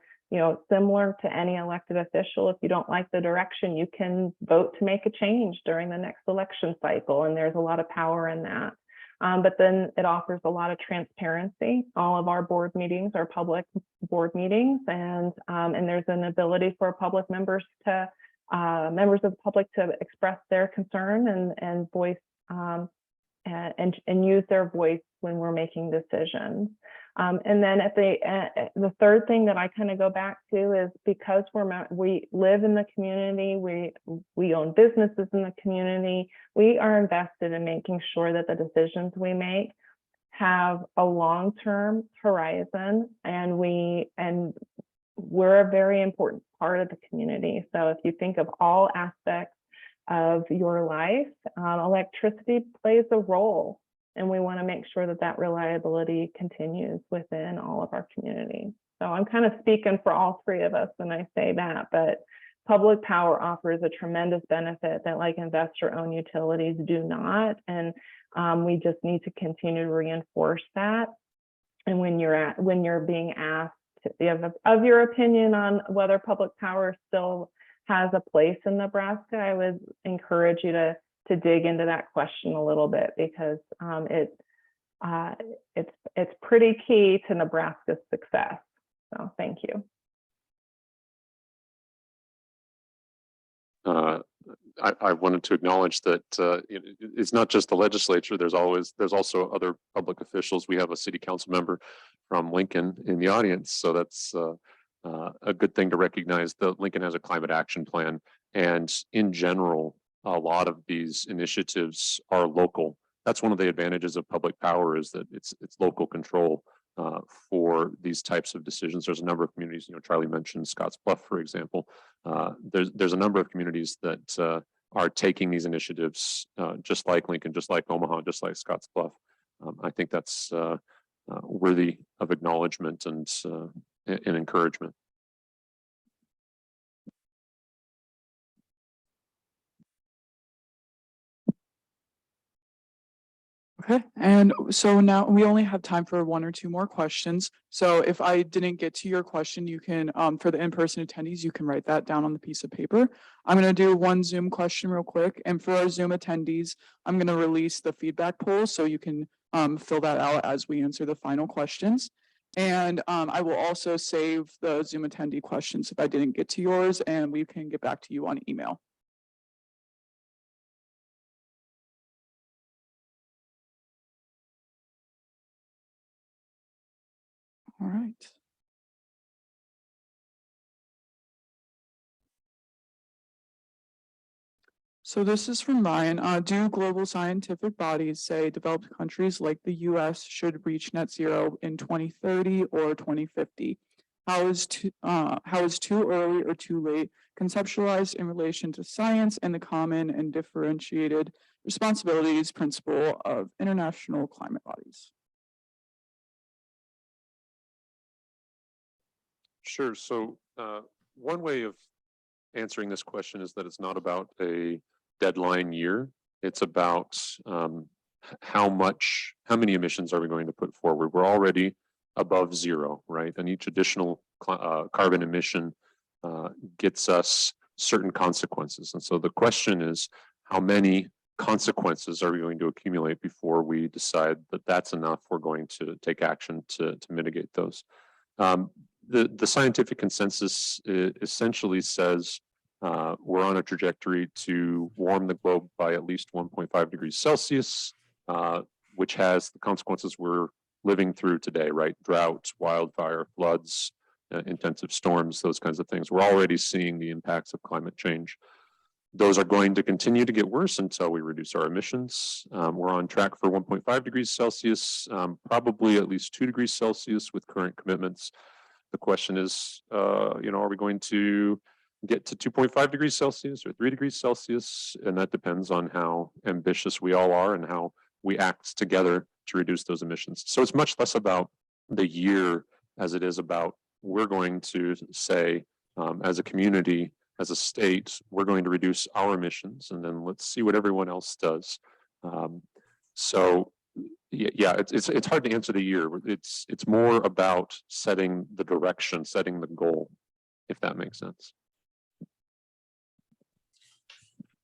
similar to any elected official, if you don't like the direction, you can vote to make a change during the next election cycle. And there's a lot of power in that. But then it offers a lot of transparency. All of our board meetings are public board meetings, and there's an ability for public members to members of the public to express their concern and voice and use their voice when we're making decisions. And then at the third thing that I kind of go back to is, because we live in the community, we own businesses in the community, we are invested in making sure that the decisions we make have a long-term horizon, and we're a very important part of the community. So if you think of all aspects of your life, electricity plays a role, and we want to make sure that that reliability continues within all of our community. So I'm kind of speaking for all three of us when I say that, but public power offers a tremendous benefit that, like, investor-owned utilities do not, and we just need to continue to reinforce that. And when you're being asked of your opinion on whether public power still has a place in Nebraska, I would encourage you to dig into that question a little bit, because it's pretty key to Nebraska's success. So thank you. I wanted to acknowledge that it's not just the legislature. There's also other public officials. We have a city council member from Lincoln in the audience, so that's a good thing to recognize. That Lincoln has a climate action plan, and in general, a lot of these initiatives are local. That's one of the advantages of public power, is that it's local control for these types of decisions. There's a number of communities, Charlie mentioned Scotts Bluff, for example. There's a number of communities that are taking these initiatives, just like Lincoln, just like Omaha, just like Scotts Bluff. I think that's worthy of acknowledgement and encouragement. Okay, and so now we only have time for one or two more questions. So if I didn't get to your question, you can, for the in-person attendees, you can write that down on the piece of paper. I'm going to do one Zoom question real quick. And for our Zoom attendees, I'm going to release the feedback poll so you can fill that out as we answer the final questions. And I will also save the Zoom attendee questions if I didn't get to yours, and we can get back to you on email. All right. So this is from Ryan. Do global scientific bodies say developed countries like the US should reach net zero in 2030 or 2050? How is too early or too late conceptualized in relation to science and the common and differentiated responsibilities principle of international climate bodies? Sure. So one way of answering this question is that it's not about a deadline year. It's about how many emissions are we going to put forward? We're already above zero, right? And each additional carbon emission gets us certain consequences. And so the question is, how many consequences are we going to accumulate before we decide that that's enough? We're going to take action to mitigate those. The scientific consensus essentially says we're on a trajectory to warm the globe by at least 1.5 degrees Celsius, which has the consequences we're living through today, right? Droughts, wildfire, floods, intensive storms, those kinds of things. We're already seeing the impacts of climate change. Those are going to continue to get worse until we reduce our emissions. We're on track for 1.5 degrees Celsius, probably at least 2 degrees Celsius with current commitments. The question is, are we going to get to 2.5 degrees Celsius or 3 degrees Celsius? And that depends on how ambitious we all are and how we act together to reduce those emissions. So it's much less about the year as it is about we're going to say as a community, as a state, we're going to reduce our emissions, and then let's see what everyone else does. So yeah, it's hard to answer the year. It's more about setting the direction, setting the goal, if that makes sense.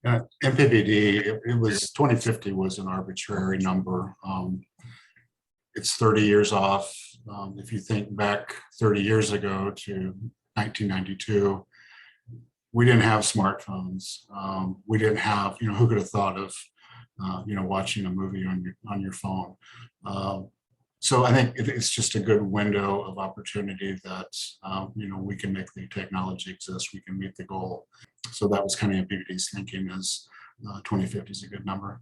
NPPD, it was 2050 was an arbitrary number. It's 30 years off. If you think back 30 years ago to 1992, we didn't have smartphones. We didn't have, who could have thought of, watching a movie on your phone. So I think it's just a good window of opportunity that, we can make the technology exist, we can meet the goal. So that was kind of NPPD's thinking, as 2050 is a good number.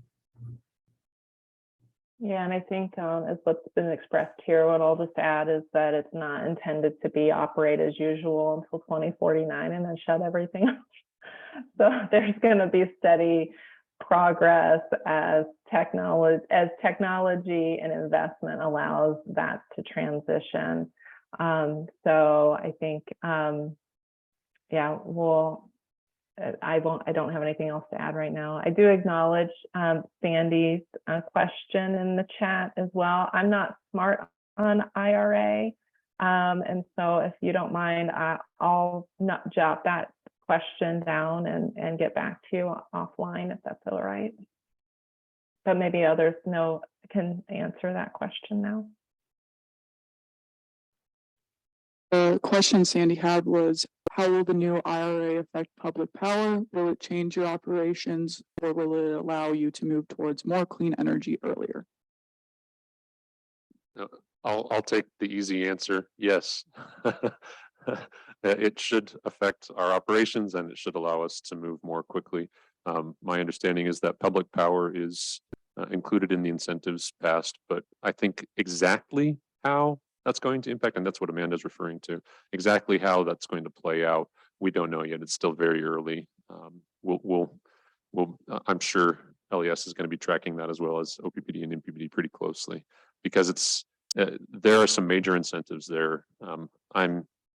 Yeah, and I think as what's been expressed here, what I'll just add is that it's not intended to be operate as usual until 2049 and then shut everything off. So there's going to be steady progress as technology and investment allows that to transition. So I think, yeah, I don't have anything else to add right now. I do acknowledge Sandy's question in the chat as well. I'm not smart on IRA. And so if you don't mind, I'll not jot that question down and get back to you offline if that's all right. But maybe others can answer that question now. The question Sandy had was, how will the new IRA affect public power? Will it change your operations, or will it allow you to move towards more clean energy earlier? I'll take the easy answer. Yes. It should affect our operations and it should allow us to move more quickly. My understanding is that public power is included in the incentives passed, but I think exactly how that's going to impact, and that's what Amanda's referring to, exactly how that's going to play out, we don't know yet. It's still very early. I'm sure LES is going to be tracking that as well as OPPD and NPPD pretty closely, because there are some major incentives there.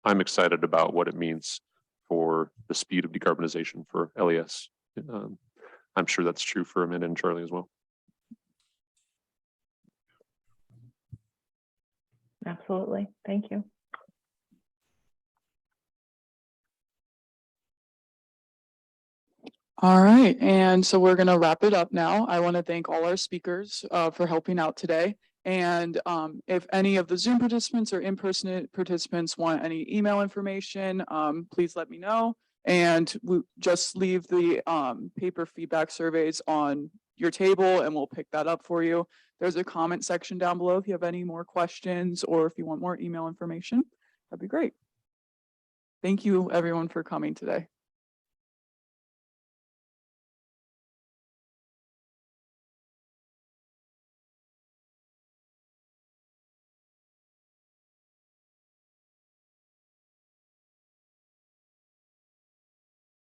I'm excited about what it means for the speed of decarbonization for LES. I'm sure that's true for Amanda and Charlie as well. Absolutely. Thank you. All right, and so we're going to wrap it up now. I want to thank all our speakers for helping out today. And if any of the Zoom participants or in-person participants want any email information, please let me know. And we just leave the paper feedback surveys on your table and we'll pick that up for you. There's a comment section down below if you have any more questions or if you want more email information. That'd be great. Thank you everyone for coming today.